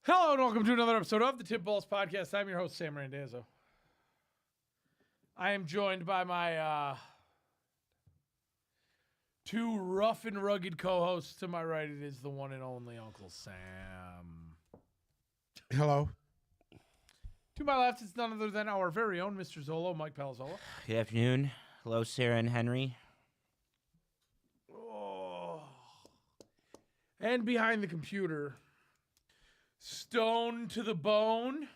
Hello and welcome to another episode of the Tip Balls Podcast. I'm your host, Sam Randazzo. I am joined by my two rough and rugged co-hosts. To my right, it is the one and only Uncle Sam. Hello. To my left, it's none other than our very own Mr. Zolo, Mike Palazzolo. Good afternoon. Hello, Sarah and Henry. Oh. And behind the computer, stone to the bone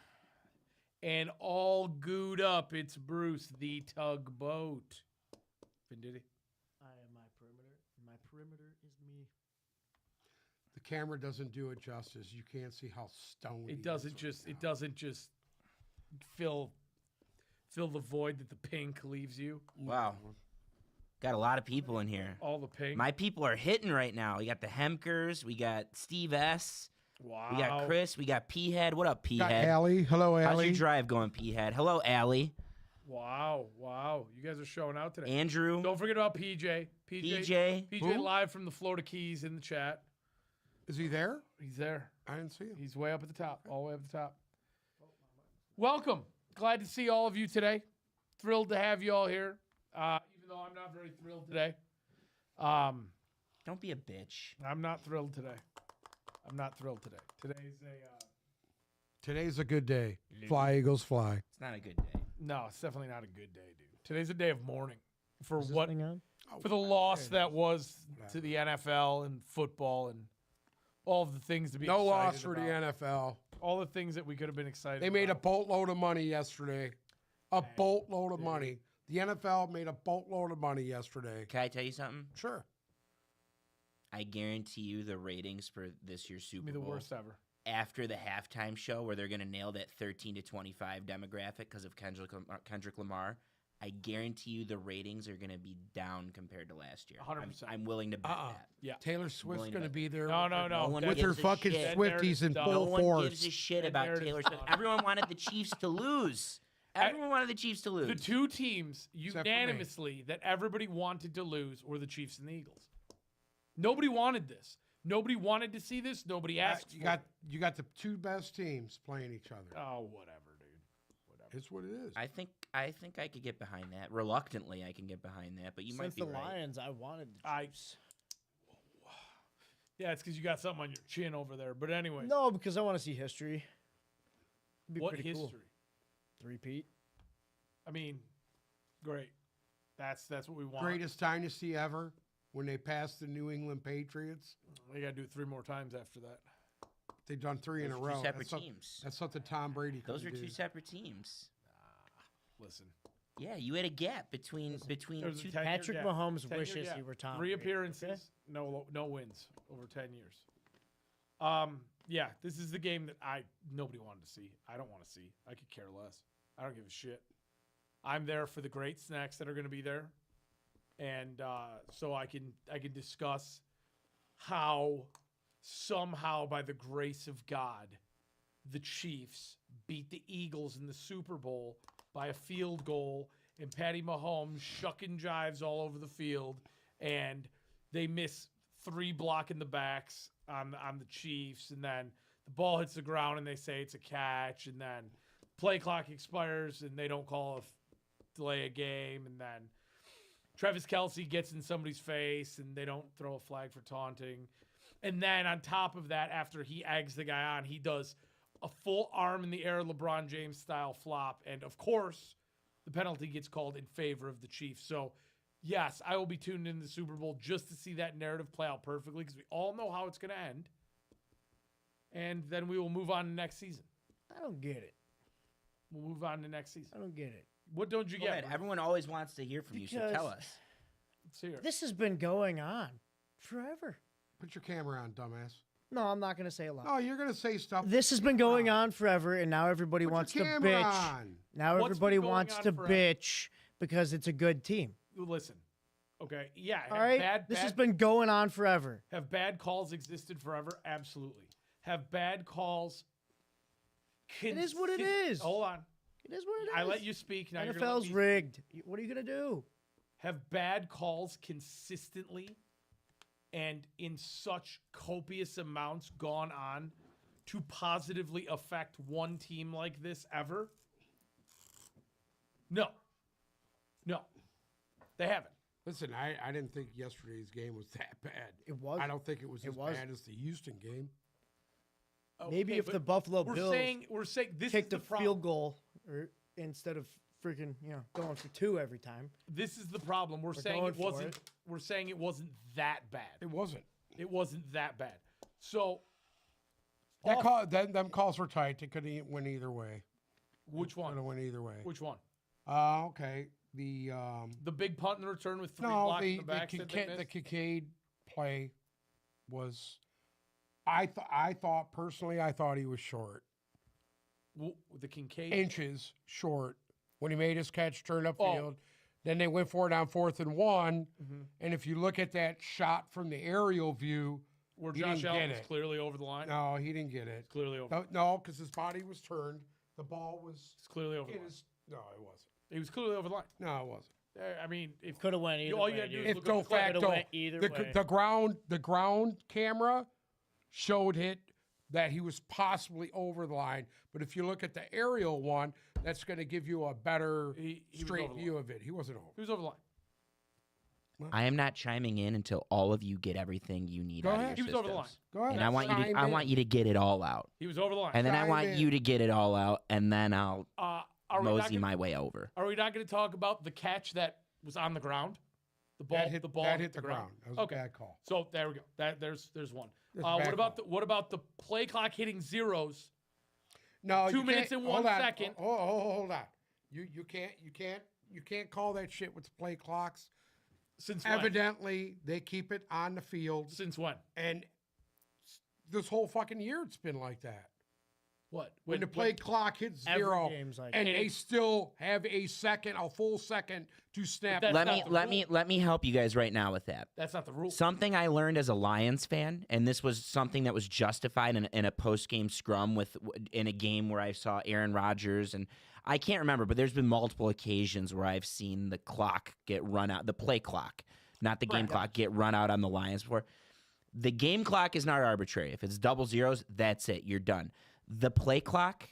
and all gooed up, it's Bruce the Tugboat. Venditti. I am my perimeter, and my perimeter is me. The camera doesn't do it justice. You can't see how stoned It doesn't just fill the void that the pink leaves you. Wow. Got a lot of people in here. All the pink. My people are hitting right now. We got the Hemkers. We got Steve S. Wow. We got Chris. We got P-Head. What up, Got P-Head? Allie. Hello, How's Allie. your drive going, P-Head? Hello, Allie. Wow. You guys are showing out today. Andrew. Don't forget about PJ. PJ. PJ Who? live from the Florida Keys in the chat. Is he there? He's there. I didn't see him. He's way up at the top. All the way up at the top. Welcome. Glad to see all of you today. Thrilled to have you all here. Even though I'm not very thrilled today. Don't be a bitch. I'm not thrilled today. Today's a good day. Fly, Eagles, fly. It's not a good day. No, it's definitely not a good day, dude. Today's a day of mourning for Is this what thing on? for the loss that was to the NFL and football and all of the things to be No excited loss for about. the NFL. All the things that we could have been excited They made a about. boatload of money yesterday. A boatload of money. The NFL made a boatload of money yesterday. Can I tell you something? Sure. I guarantee you the ratings for this year's Be Super the Bowl worst ever. after the halftime show where they're going to nail that 13 to 25 demographic because of Kendrick Lamar, I guarantee you the ratings are going to be down compared to last year. 100%. I'm willing to bet that. Yeah. Taylor Swift's Willing going to to- be there. No. one With gives her a fucking shit. Swifties in No No full one force. gives a shit That about narrative's Taylor done. Swift. Everyone wanted the Chiefs to lose. Everyone wanted the Chiefs to lose. The two teams Except for me. unanimously that everybody wanted to lose were the Chiefs and the Eagles. Nobody wanted this. Nobody wanted to see this. Nobody asked You for got it. you got the two best teams playing each other. Oh, whatever, dude. Whatever. It's what it is. I think I could get behind that. Reluctantly, I can get behind that, but you might Since be the right. Lions, I wanted the I- Chiefs. Yeah, it's because you got something on your chin over there. But anyway, No, because I want to see history. It'd be what pretty history? cool. Three-peat. I mean, great. That's what we want. Greatest dynasty ever when they passed the New England Patriots. We got to do it 3 more times after that. They've done 3 in Those a are row. two separate That's teams. That's something Tom Brady Those couldn't are two do. separate teams. Listen. Yeah, you had a gap between There was a two. 10-year Patrick gap. Mahomes 10-year wishes gap. he were Tom 3 Brady, appearances, okay? no wins over 10 years. Yeah, this is the game that nobody wanted to see. I don't want to see. I could care less. I don't give a shit. I'm there for the great snacks that are going to be there, and so I can discuss how somehow by the grace of God, the Chiefs beat the Eagles in the Super Bowl by a field goal, and Patty Mahomes shucking jives all over the field, and they miss 3 blocking the backs on the Chiefs, and then the ball hits the ground and they say it's a catch, and then play clock expires and they don't call delay a game, and then Travis Kelce gets in somebody's face and they don't throw a flag for taunting. And then on top of that, after he eggs the guy on, he does a full arm in the air LeBron James style flop. And of course, the penalty gets called in favor of the Chiefs. So yes, I will be tuned in the Super Bowl just to see that narrative play out perfectly because we all know how it's going to end. And then we will move on to next season. I don't get it. We'll move on to next season. I don't get it. What don't you Go get? ahead. Bruce? Everyone always wants to hear from you, so Because- tell us. Let's hear it. This has been going on forever. Put your camera on, dumbass. No, I'm not going to say a lot. Oh, you're gonna say stuff. This has been going on forever, and now everybody Put wants to your camera bitch. on. Now What's everybody been going wants on to forever? bitch because it's a good team. Listen. Okay. Yeah. All right? Bad, This has bad- been going on forever. Have bad calls existed forever? Absolutely. Have bad calls. It is what it is. Hold on. It is what it is. I let you speak. Now you're gonna let NFL's me- rigged. What are you going to do? Have bad calls consistently and in such copious amounts gone on to positively affect one team like this ever? No. They haven't. Listen, I didn't think yesterday's game was that bad. It was. I don't think it was It as was. bad as the Houston game. Maybe Okay, if but the Buffalo we're Bills saying this kicked is a the problem. field goal instead of freaking going for 2 every time. This is the problem. We're saying going it for wasn't. it. We're saying it wasn't that bad. It wasn't. It wasn't that bad. So, Them calls were tight. They could win either way. which Could have one? went either way. Which one? Okay. The The big punt and return with 3 no, blocks in the the back. that they the missed? Kincaid play was. I thought personally, I thought he was short, The Kincaid. inches short when he made his catch, turned Oh. upfield. Then they went for it on 4th and 1. Mhm. And if you look at that shot from the aerial view, Where he Josh didn't Allen get was it. clearly over the line. no, he didn't get it. Clearly over. No, because his body was turned. The ball was It's clearly over the in line. his. No, it wasn't. He was clearly over the line. No, it wasn't. I mean, if Could have went either all way. you gotta do dude. is If look de at the clip. facto, went either way. the ground camera showed it that he was possibly over the line. But if you look at the aerial one, that's going to give you a better He was straight over the view of it. He wasn't over. he was over the line. I am not chiming in until all of you get everything you need Go out ahead. of He your was over the line. systems. Go ahead. And I want you to Chime I in. want you to get it all out. He was over the line. And then I Chime want in. you to get it all out, and then I'll Are we not mosey gonna, my way over. Are we not going to talk about the catch that was on the ground? The ball. That hit the ball hit the ground. That was Okay. a bad call. So there we go. There's one. That's a bad What about the play clock hitting zeros? No, 2 you minutes can't- and 1 hold on. second. Hold on. You can't call that shit with the play clocks. Since when? Evidently, they keep it on the field, Since when? and this whole fucking year it's been like that. What? When the play clock hits Every 0, game's like and that. they still have a full second to snap. That's Let not me the let me rule. help you guys right now with that. That's not the rule. Something I learned as a Lions fan, and this was something that was justified in a post game scrum in a game where I saw Aaron Rodgers, and I can't remember, but there's been multiple occasions where I've seen the clock get run out, the play clock, not the game clock, get run out on the Lions before. The game clock is not arbitrary. If it's double zeros, that's it. You're done. The play clock.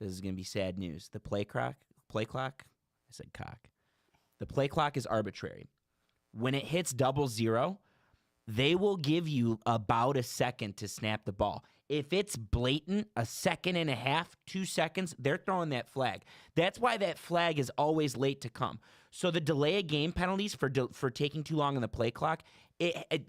This is going to be sad news. The play clock. I said cock. The play clock is arbitrary. When it hits double zero, they will give you about a second to snap the ball. If it's blatant, a second and a half, 2 seconds, they're throwing that flag. That's why that flag is always late to come. So the delay of game penalties for taking too long on the play clock,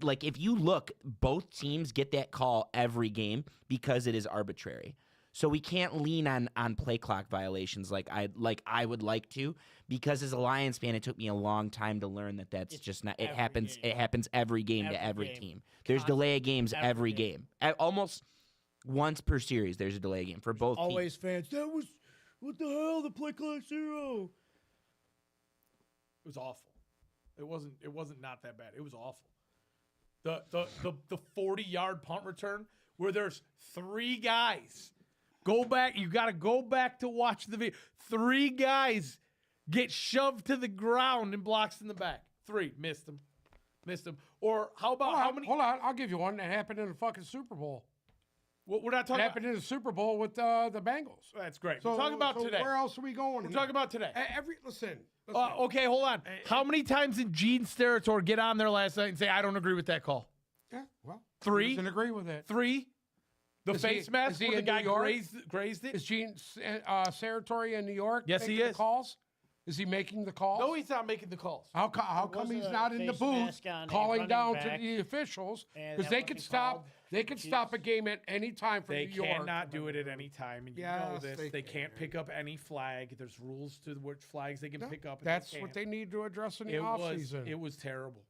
like if you look, both teams get that call every game because it is arbitrary. So we can't lean on play clock violations like I would like to, because as a Lions fan, it took me a long time to learn that that's It's just not. It every happens. game. It happens every game to Every every game. team. There's delay of games Every every game. game. Almost once per series, there's a delay game for both teams. Always fans. That was what the hell? The play clock 0. It was awful. It wasn't not that bad. It was awful. The 40-yard punt return where there's 3 guys. Go back. You got to go back to watch the video. 3 guys get shoved to the ground and blocks in the back. 3 missed them. Or how about how many? Hold on, I'll give you one that happened in the fucking Super Bowl. We're not It talking about. happened in the Super Bowl with the Bengals. That's great. We're talking about today. Where else are we going? We're talking about today. Listen. Okay, hold on. How many times did Gene Steratore get on there last night and say, I don't agree with that call? Yeah, well, 3? He doesn't agree with it. 3? The Is he- face mask is he where the in New guy York? grazed it? Is Gene Saratoria in New York? Yes, he making the is. calls? Is he making the calls? No, he's not making the calls. How come was he's a not in the face booth mask on a calling running down back, to the officials? and Because that they could wasn't stop. called. They could stop a game at any time for They New York. cannot do it at any time, and you know Yes, this. they They can't can. pick up any flag. There's rules to which flags they can No, pick up. and That's they what can't. they need to address in the It was. offseason. It was terrible.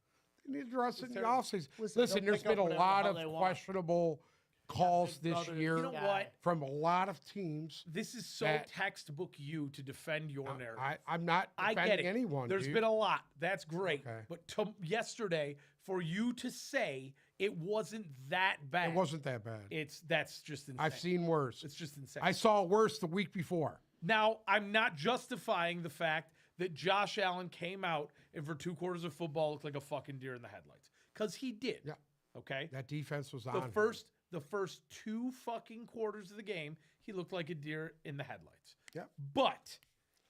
They need to address it in the terrible. offseason. Listen, Listen, they'll there's pick up been a whatever lot the of hell they want. questionable calls Big this Brother, year You know guy. what? from a lot of teams. This is so That- textbook you to defend your narrative. I'm not I defending get it. anyone. There's dude. been a lot. That's great. Okay. But yesterday, for you to say it wasn't that bad, It wasn't that bad. that's just insane. I've seen worse. It's just insane. I saw worse the week before. Now, I'm not justifying the fact that Josh Allen came out and for 2 quarters of football looked like a fucking deer in the headlights. Because he did. Yeah. Okay? That defense was The on. him. first the first 2 fucking quarters of the game, he looked like a deer in the headlights. Yep. But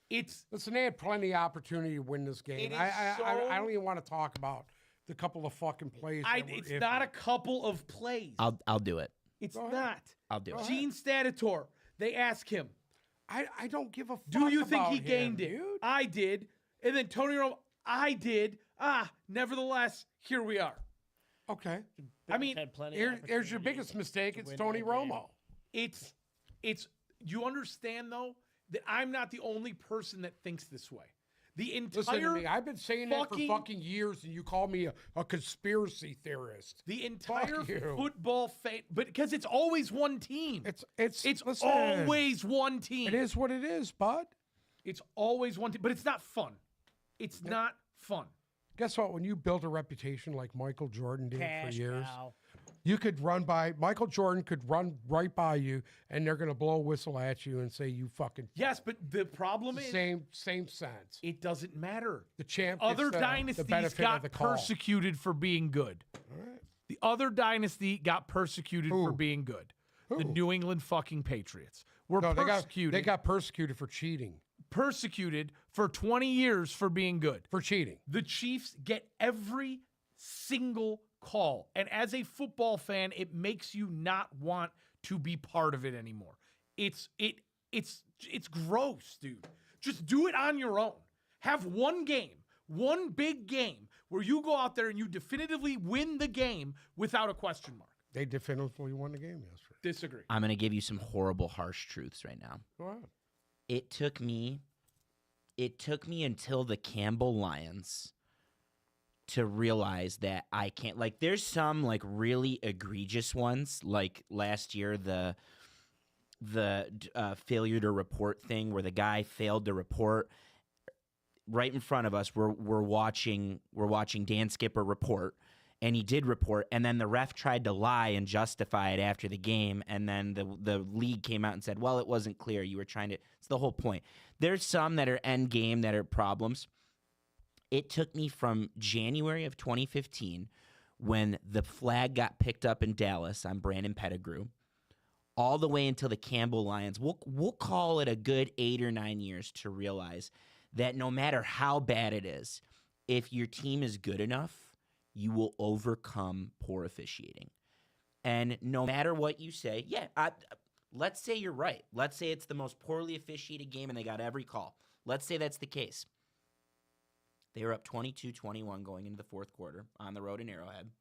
it's Listen, they had plenty of opportunity to win this game. It is I don't even want to talk about the couple of fucking plays. it's not a couple of plays. I'll do it. It's Go ahead. not. I'll do it. Gene Statator. They ask him, I don't give a fuck. "Do you think about he gained him, it?" dude. I did. And then Tony Romo, I did. Nevertheless, here we are. Okay. I mean, had plenty Here's your opportunities biggest mistake. to It's win Tony that game. Romo. It's you understand though that I'm not the only person that thinks this way. The Listen to entire me. I've been saying that for fucking- fucking years, and you call me a conspiracy theorist. the entire you. football but because it's always one team. It's listen, Always one team. It is what it is, bud. It's always one team, but it's not fun. It's not fun. Guess what? When you build a reputation like Michael Jordan did Cash for years, cow. you could run by Michael Jordan could run right by you, and they're gonna blow a whistle at you and say you fucking Yes, but the problem is same sense. it doesn't matter. The champ. Other gets, dynasties the benefit got of the call. persecuted for being good. The other dynasty got persecuted for Who? being good. The Who? New England fucking Patriots were No, persecuted. they got persecuted for cheating. persecuted for 20 years for being good. For cheating. The Chiefs get every single call. And as a football fan, it makes you not want to be part of it anymore. It's gross, dude. Just do it on your own. Have one game, one big game where you go out there and you definitively win the game without a question mark. They definitively won the game yesterday. Disagree. I'm going to give you some horrible, harsh truths right now. Go ahead. It took me until the Campbell Lions to realize that I can't, like, there's some like really egregious ones, like last year the failure to report thing where the guy failed to report right in front of us. We're watching Dan Skipper report, and he did report, and then the ref tried to lie and justify it after the game, and then the league came out and said, well, it wasn't clear. You were trying to – it's the whole point. There's some that are end game that are problems. It took me from January of 2015 when the flag got picked up in Dallas on Brandon Pettigrew all the way until the Campbell Lions. We'll call it a good 8 or 9 years to realize that no matter how bad it is, if your team is good enough, you will overcome poor officiating. And no matter what you say, let's say you're right. Let's say it's the most poorly officiated game and they got every call. Let's say that's the case. They were up 22-21 going into the fourth quarter on the road in Arrowhead.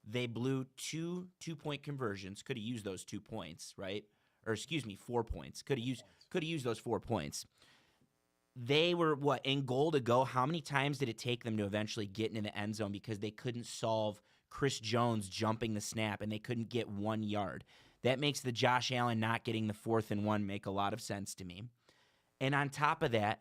They blew two two-point conversions. Could have used those 2 points, right? Or excuse me, 4 points. Could have used those 4 points. They were, in goal to go? How many times did it take them to eventually get into the end zone because they couldn't solve Chris Jones jumping the snap and they couldn't get 1 yard? That makes the Josh Allen not getting the 4th and 1 make a lot of sense to me. And on top of that,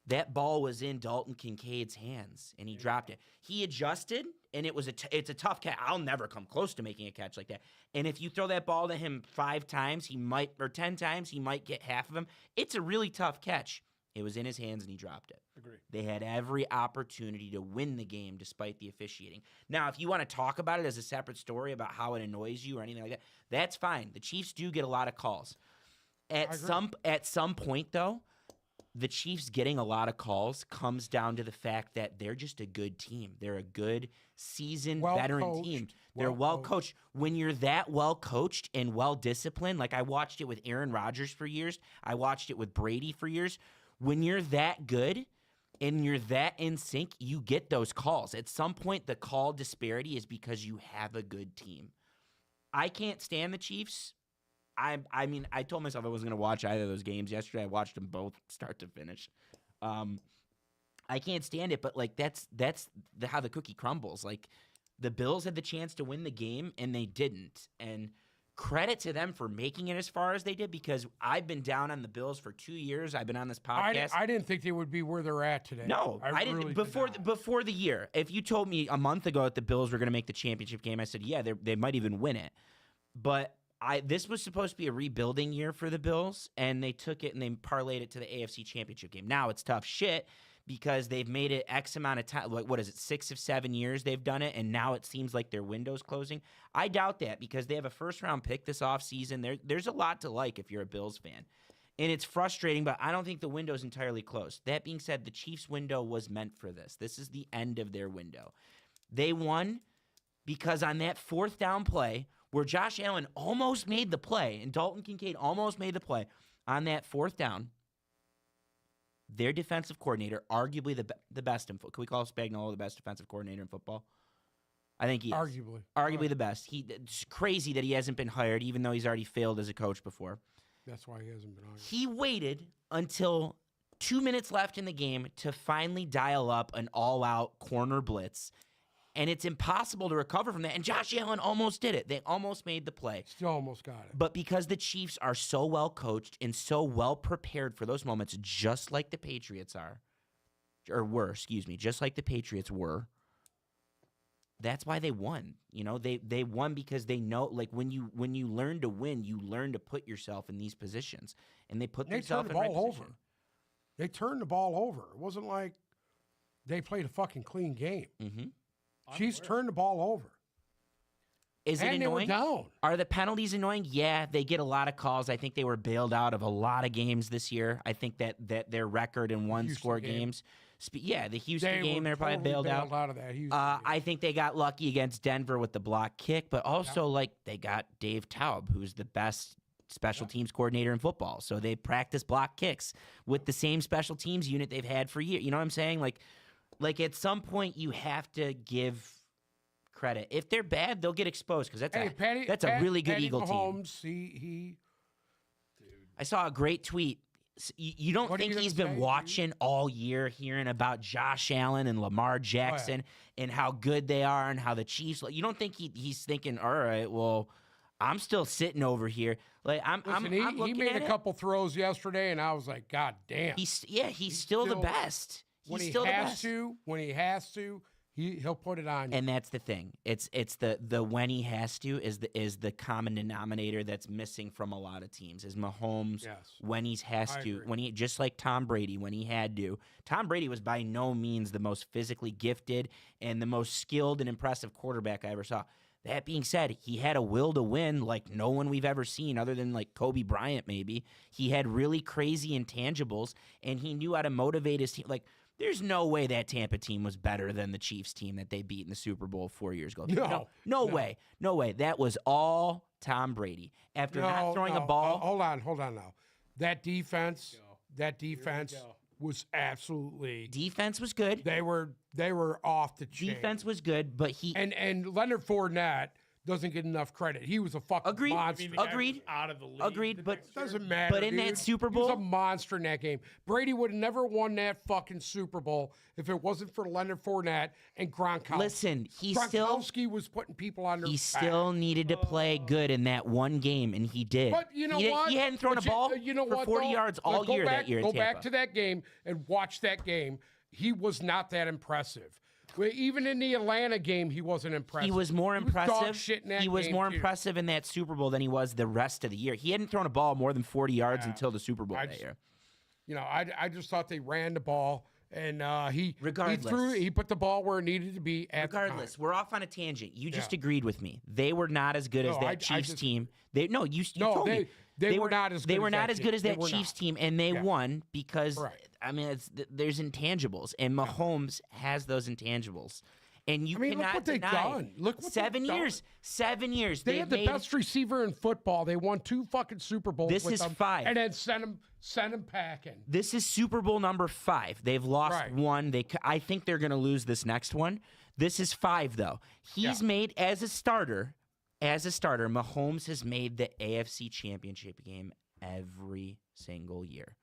that ball was in Dalton Kincaid's hands, and he dropped it. He adjusted, and it's a tough catch. I'll never come close to making a catch like that. And if you throw that ball to him 5 times, 10 times, he might get half of them. It's a really tough catch. It was in his hands, and he dropped it. Agree. They had every opportunity to win the game despite the officiating. Now, if you want to talk about it as a separate story about how it annoys you or anything like that, that's fine. The Chiefs do get a lot of calls. At some point, though, the Chiefs getting a lot of calls comes down to the fact that they're just a good team. They're a good, seasoned, veteran team. They're well coached. When you're that well coached and well disciplined, like I watched it with Aaron Rodgers for years, I watched it with Brady for years. When you're that good and you're that in sync, you get those calls. At some point, the call disparity is because you have a good team. I can't stand the Chiefs. I mean, I told myself I wasn't going to watch either of those games yesterday. I watched them both start to finish. I can't stand it, but like that's how the cookie crumbles. Like the Bills had the chance to win the game and they didn't. And credit to them for making it as far as they did, because I've been down on the Bills for 2 years. I've been on this podcast. I didn't think they would be where they're at today. No, I didn't. Really Before the year, if you told me a month ago that the Bills were going to make the championship game, I said, yeah, they might even win it. But this was supposed to be a rebuilding year for the Bills, and they took it and they parlayed it to the AFC Championship game. Now it's tough shit because they've made it X amount of time. What is it, 6 or 7 years they've done it, and now it seems like their window's closing? I doubt that because they have a first-round pick this offseason. There's a lot to like if you're a Bills fan. And it's frustrating, but I don't think the window's entirely closed. That being said, the Chiefs' window was meant for this. This is the end of their window. They won because on that 4th down play where Josh Allen almost made the play and Dalton Kincaid almost made the play on that 4th down, their defensive coordinator, arguably the best in football. Can we call Spagnuolo the best defensive coordinator in football? I think he is. Arguably the best. It's crazy that he hasn't been hired, even though he's already failed as a coach before. That's why he hasn't been hired. He waited until 2 minutes left in the game to finally dial up an all-out corner blitz, and it's impossible to recover from that. And Josh Allen almost did it. They almost made the play. Still almost got it. But because the Chiefs are so well coached and so well prepared for those moments, just like the Patriots were, just like the Patriots were, that's why they won. You know, they won because they know, like, when you learn to win, you learn to put yourself in these positions, and they put themselves in the right position. They turned the ball over. It wasn't like they played a fucking clean game. Mm-hmm. Chiefs turned the ball over. Is it and annoying? They were down. Are the penalties annoying? Yeah, they get a lot of calls. I think they were bailed out of a lot of games this year. I think that their record in one-score games. Yeah, the Houston game, they're probably bailed out. Of that Houston I think they got lucky against Denver with the block kick, but also like they got Dave Taub, who's the best special teams coordinator in football. So they practice block kicks with the same special teams unit they've had for years. You know what I'm saying? Like at some point you have to give credit. If they're bad, they'll get exposed because that's a really good Patty Eagle Mahomes, team. I saw a great tweet. You don't think he's been say, watching all year, hearing about Josh Allen and Lamar Jackson and how good they are and how the Chiefs. You don't think he's thinking, all right, well, I'm still sitting over here. Like I'm looking he made at a couple throws yesterday, and I was like, God damn. He's still the best. When He's he still has the best. he'll put it on you. And that's the thing. It's the when he has to is the common denominator that's missing from a lot of teams. Is Mahomes when he has to, when he, just like Tom Brady when he had to. Tom Brady was by no means the most physically gifted and the most skilled and impressive quarterback I ever saw. That being said, he had a will to win like no one we've ever seen other than like Kobe Bryant maybe. He had really crazy intangibles and he knew how to motivate his team. Like there's no way that Tampa team was better than the Chiefs team that they beat in the Super Bowl 4 years ago. No way. No way. That was all Tom Brady. After not throwing a ball. Hold on now. That defense was absolutely. Defense was good. They were off the chain. Defense was good, but and Leonard Fournette doesn't get enough credit. He was a fucking monster. Agreed. Out of the league. Agreed, but it doesn't matter. But in that Super Bowl, he was a monster in that game. Brady would have never won that fucking Super Bowl if it wasn't for Leonard Fournette and Gronkowski. Listen, Gronkowski was putting people on their back. Still needed to play good in that one game, and he did. But you know what? He hadn't thrown a ball for 40 yards all year that year. Go back to that game and watch that game. He was not that impressive. Even in the Atlanta game, he wasn't impressive. He was more impressive. Dog shit in that he was game, more too. impressive in that Super Bowl than he was the rest of the year. He hadn't thrown a ball more than 40 yards until the Super Bowl that year. You know, I just thought they ran the ball, and he Regardless. he put the ball where it needed to be. Regardless, we're off on a tangent. You just agreed with me. They were not as good as that Chiefs team. They told me. They were not as good. They were not as good as that Chiefs Chiefs team, and they won because I mean, there's intangibles, and Mahomes has those intangibles. And you cannot look what they've deny done. Look what 7 years. 7 years. They had the best receiver in football. They won 2 fucking Super Bowls. This with is them, 5. and then sent them packing. This is Super Bowl number 5. They've lost one. I think they're going to lose this next one. This is 5 though. He's made as a starter. Mahomes has made the AFC Championship game every single year.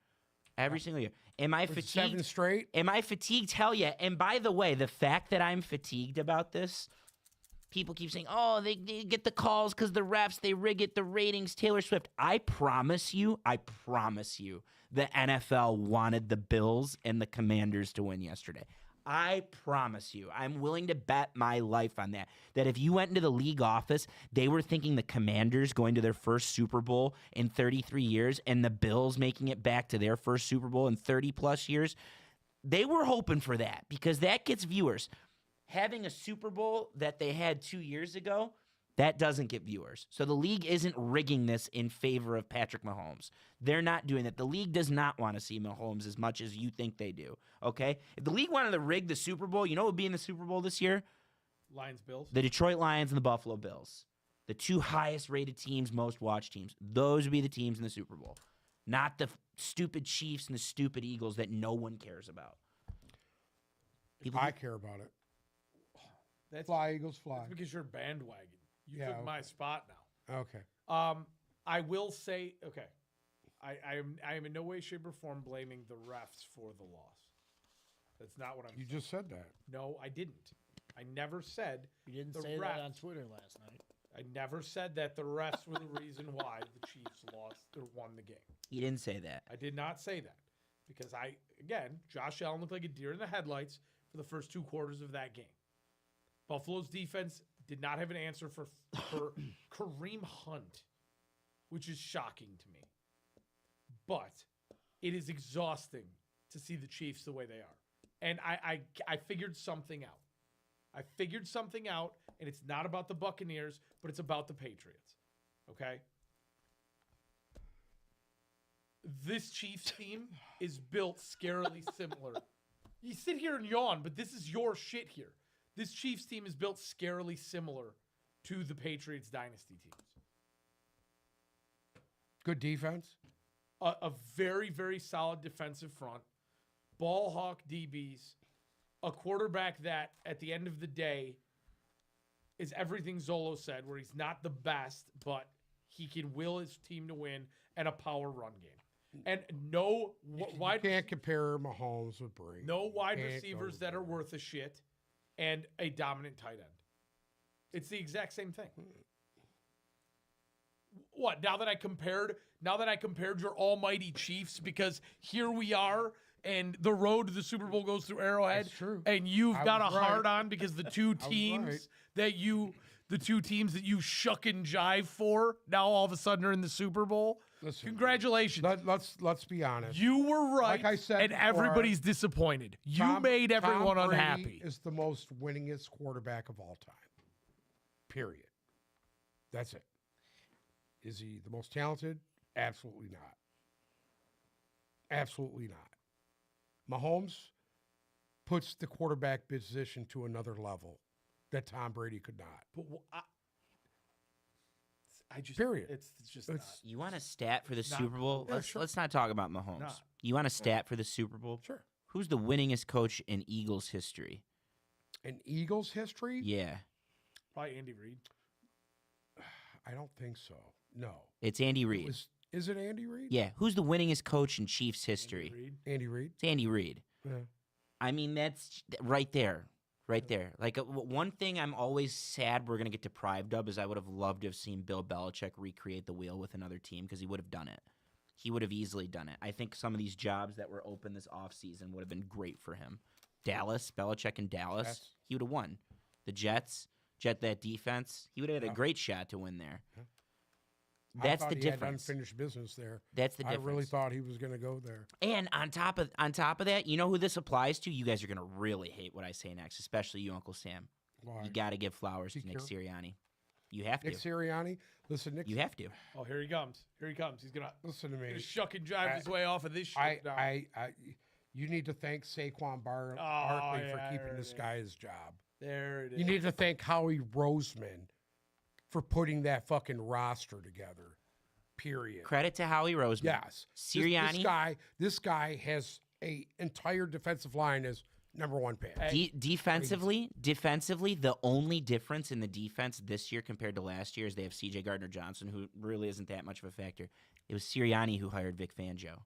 Every single year. Am I fatigued? 7 straight? Am I fatigued? Hell yeah. And by the way, the fact that I'm fatigued about this, people keep saying, oh, they get the calls because the refs, they rig it, the ratings, Taylor Swift. I promise you, the NFL wanted the Bills and the Commanders to win yesterday. I promise you. I'm willing to bet my life on that. That if you went into the league office, they were thinking the Commanders going to their first Super Bowl in 33 years and the Bills making it back to their first Super Bowl in 30 plus years. they were hoping for that because that gets viewers. Having a Super Bowl that they had 2 years ago, that doesn't get viewers. So the league isn't rigging this in favor of Patrick Mahomes. They're not doing that. The league does not want to see Mahomes as much as you think they do. Okay? If the league wanted to rig the Super Bowl, you know what would be in the Super Bowl this year? Lions, Bills. The Detroit Lions and the Buffalo Bills. The two highest rated teams, most watched teams. Those would be the teams in the Super Bowl. Not the stupid Chiefs and the stupid Eagles that no one cares about. People I care about it. That's, Fly, Eagles, fly. that's because you're bandwagon. You Yeah, took my okay. spot now. Okay. I will say, okay, I am in no way, shape, or form blaming the refs for the loss. That's not what I'm You saying. just said that. No, I didn't. I never said You didn't The say refs. that on Twitter last night. I never said that the refs were the reason why the Chiefs lost or won the game. You didn't say that. I did not say that because Josh Allen looked like a deer in the headlights for the first 2 quarters of that game. Buffalo's defense did not have an answer for Kareem Hunt, which is shocking to me. But it is exhausting to see the Chiefs the way they are. And I figured something out. I figured something out, and it's not about the Buccaneers, but it's about the Patriots. Okay? This Chiefs team is built scarily similar. You sit here and yawn, but this is your shit here. This Chiefs team is built scarily similar to the Patriots dynasty teams. Good defense. A very, very solid defensive front, ball hawk DBs, a quarterback that, at the end of the day, is everything Zolo said, where he's not the best, but he can will his team to win, and a power run game. And no wide Can't compare Mahomes with Brady. no wide Can't go receivers that there. are worth a shit, and a dominant tight end. It's the exact same thing. What, now that I compared your almighty Chiefs, because here we are and the road to the Super Bowl goes through Arrowhead, That's true. and you've I got a was right. hard on because the two I was teams right. that you shuck and jive for now all of a sudden are in the Super Bowl. Listen, Congratulations. let's be honest. You were right, Like I said and before, everybody's disappointed. You Tom- made everyone Tom Brady unhappy. Is the most winningest quarterback of all time. Period. That's it. Is he the most talented? Absolutely not. Absolutely not. Mahomes puts the quarterback position to another level that Tom Brady could not. But I just Period. It's just It's- not. You want a stat for the Not- Super Bowl? Yeah, Let's not talk about Mahomes. Not. You want a stat for the Super Bowl? Sure. Who's the winningest coach in Eagles history? In Eagles history, Yeah, Probably Andy Reid. I don't think so. No. it's Andy It Reid. is it Andy Reid? Yeah, who's the winningest coach in Chiefs history? Andy Reid. Andy Reid? It's Andy Reid. Yeah. I mean, that's right there. Right there. Like, one thing I'm always sad we're going to get deprived of is I would have loved to have seen Bill Belichick recreate the wheel with another team because he would have done it. He would have easily done it. I think some of these jobs that were open this offseason would have been great for him. Dallas, Belichick in Dallas, Jets. he would have won. The Jets, that defense, he would have had Yeah. a great shot to win there. Yeah. I That's thought the he had difference. unfinished business there. That's the I difference. really thought he was going to go there. And on top of that, you know who this applies to? You guys are gonna really hate what I say next, especially you, Uncle Sam. Why? You got to give flowers He to Nick care- Sirianni. You have Nick to. Sirianni, listen, Nick. You have to. Oh, here he comes. Here he comes. He's gonna Listen to me. shuck and jive his way off of this shit. now. You need to thank Saquon Barkley yeah, for keeping there this it guy his job. there it is. You need to thank Howie Roseman for putting that fucking roster together. Period. Credit to Howie Roseman. Yes. Sirianni. This guy has a entire defensive line as number one pick. Defensively, the only difference in the defense this year compared to last year is they have C.J. Gardner-Johnson, who really isn't that much of a factor. It was Sirianni who hired Vic Fangio.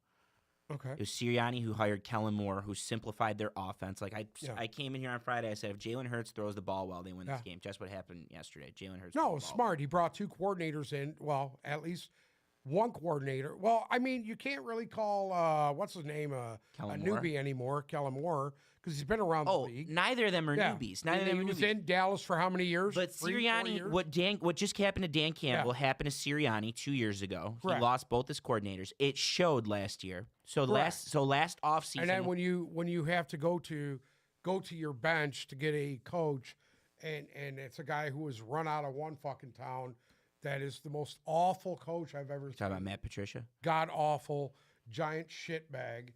Okay. It was Sirianni who hired Kellen Moore, who simplified their offense. Like Yeah. I came in here on Friday. I said, if Jalen Hurts throws the ball well, they win this Yeah. game. Just what happened yesterday. Jalen Hurts. No, threw it the was ball smart. He brought two coordinators in. Well, at least one coordinator. Well, I mean, you can't really call what's his name a Kellen Moore? newbie anymore, Kellen Moore, because he's been around the Oh, league. neither of them are Yeah. newbies. Neither of them He are was newbies. in Dallas for how many years? But 3, 4 Sirianni, years? what just happened to Dan Campbell happened to Sirianni 2 years ago. Correct. He lost both his coordinators. It showed last year. So Correct. last offseason. And then when you have to go to your bench to get a coach, and it's a guy who was run out of one fucking town, that is the most awful coach I've ever talking seen. about Matt Patricia. God awful, giant shitbag.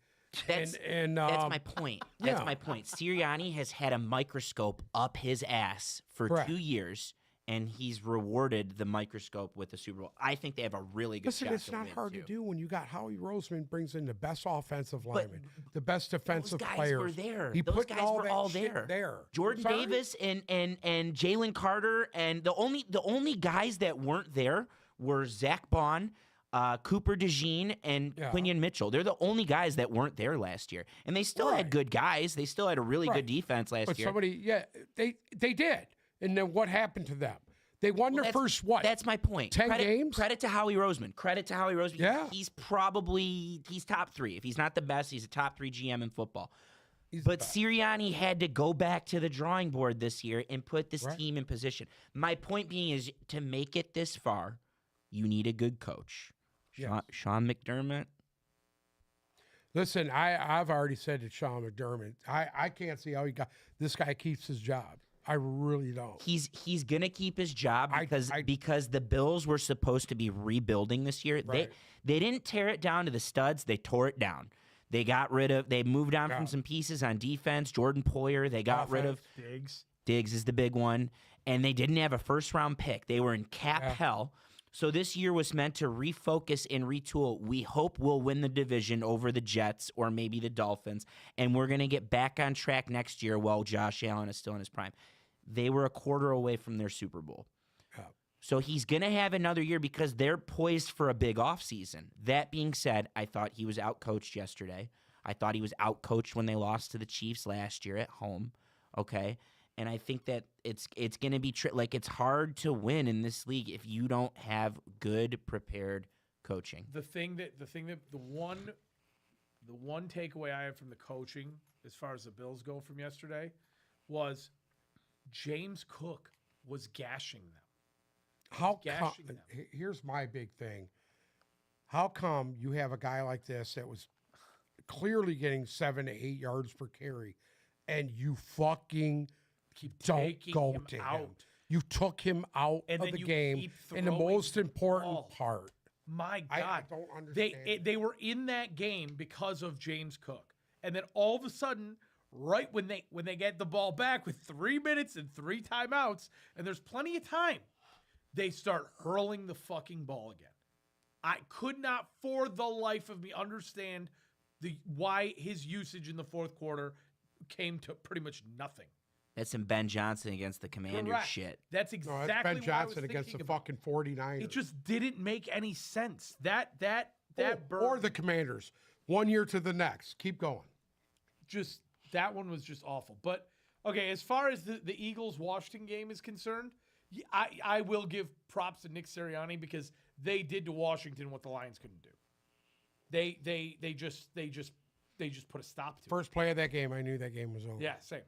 That's That's my point. That's yeah. my point. Sirianni has had a microscope up his ass for Correct. 2 years, and he's rewarded the microscope with the Super Bowl. I think they have a really good Listen, shot it's to not win, hard too. to do when you got Howie Roseman brings in the best offensive lineman, the best Those defensive guys players. were there. He Those put guys all were that all shit there. there. Jordan Sorry? Davis and Jalen Carter, and the only guys that weren't there were Zach Bond, Cooper DeJean, and Yeah. Quinion Mitchell. They're the only guys that weren't there last year, and they still had Right. good guys. They still had a really Right. good defense last But year. they did. And then what happened to them? They won their first what? That's my point. 10 credit, games? Credit to Howie Roseman. Credit to Howie Roseman. Yeah. He's top 3. If he's not the best, he's a top 3 GM in football. He's But the best. Sirianni had to go back to the drawing board this year and put this Right. team in position. My point being is to make it this far, you need a good coach. Yes. Sean McDermott. Listen, I've already said to Sean McDermott, I can't see how this guy keeps his job. I really don't. He's gonna keep his job I- because the Bills were supposed to be rebuilding this year. Right. They didn't tear it down to the studs. They tore it down. They moved on from Yeah. some pieces on defense. Jordan Poyer. They got rid of Diggs. Diggs is the big one, and they didn't have a first round pick. They were in cap Yeah. hell. So this year was meant to refocus and retool. We hope we'll win the division over the Jets or maybe the Dolphins, and we're going to get back on track next year while Josh Allen is still in his prime. They were a quarter away from their Super Bowl. Yeah. So he's going to have another year because they're poised for a big offseason. That being said, I thought he was outcoached yesterday. I thought he was outcoached when they lost to the Chiefs last year at home. Okay? And I think that it's going to be it's hard to win in this league if you don't have good prepared coaching. The one takeaway I have from the coaching, as far as the Bills go from yesterday, was James Cook was gashing them. How come? gashing them. Here's my big thing. How come you have a guy like this that was clearly getting 7 to 8 yards per carry, and you fucking Keep don't taking go him to him? out. You took him out And of then the you game keep in the throwing most the important ball. part. My I God, don't understand. they were in that game because of James Cook, and then all of a sudden, right when they get the ball back with 3 minutes and 3 timeouts, and there's plenty of time, they start hurling the fucking ball again. I could not, for the life of me, understand why his usage in the fourth quarter came to pretty much nothing. That's some Ben Johnson against the Commanders Correct. shit. That's No, exactly that's Ben what Johnson I was against the thinking about. fucking 49ers. It just didn't make any sense. That or the Commanders. 1 year to the next. Keep going. just that one was just awful. But okay, as far as the Eagles Washington game is concerned, I will give props to Nick Sirianni because they did to Washington what the Lions couldn't do. They just put a stop to First play of that game, I knew that game was over. it. Yeah, same.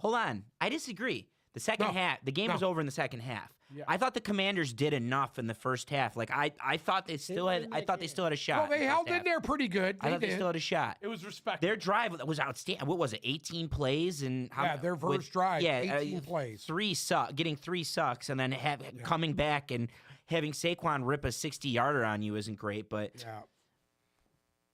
Hold on. I disagree. The second No. half, the game No. was over in the second half. Yeah. I thought the Commanders did enough in the first half. Like I thought they still had a shot. Well, they in the held first in half. there pretty good. I thought they did. still had a shot. It was respectful. Their drive was outstanding. What was it? 18 plays and Yeah, their first drive, 18 plays. 3 getting 3 sucks, and then coming back and having Saquon rip a 60-yarder on you isn't great. But Yeah.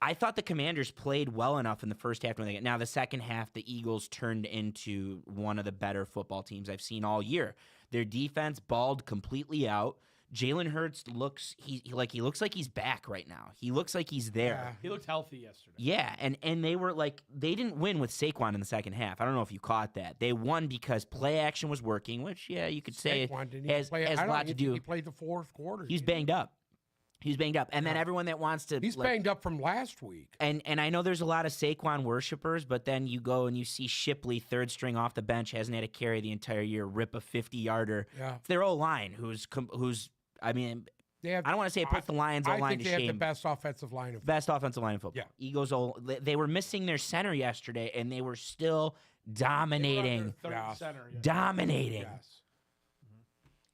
I thought the Commanders played well enough in the first half. Now the second half, the Eagles turned into one of the better football teams I've seen all year. Their defense balled completely out. Jalen Hurts looks like he's back right now. He looks like he's there. Yeah. He looked healthy yesterday. Yeah, and they were they didn't win with Saquon in the second half. I don't know if you caught that. They won because play action was working, which you could say Saquon didn't even has play. has I a don't lot to even think do. He played the fourth quarter. He's banged up. And then everyone that wants to He's banged up from last week. and I know there's a lot of Saquon worshipers, but then you go and you see Shipley, third string off the bench, hasn't had a carry the entire year, rip a 50-yarder. Yeah. Their O-line, who's They have. I don't want to say it puts the Lions I O-line think to they have the shame. best offensive line of. Best offensive line in football. Yeah. Eagles, they were missing their center yesterday, and they were still They were on their dominating. third Yes. center. Yeah. Dominating. Yes.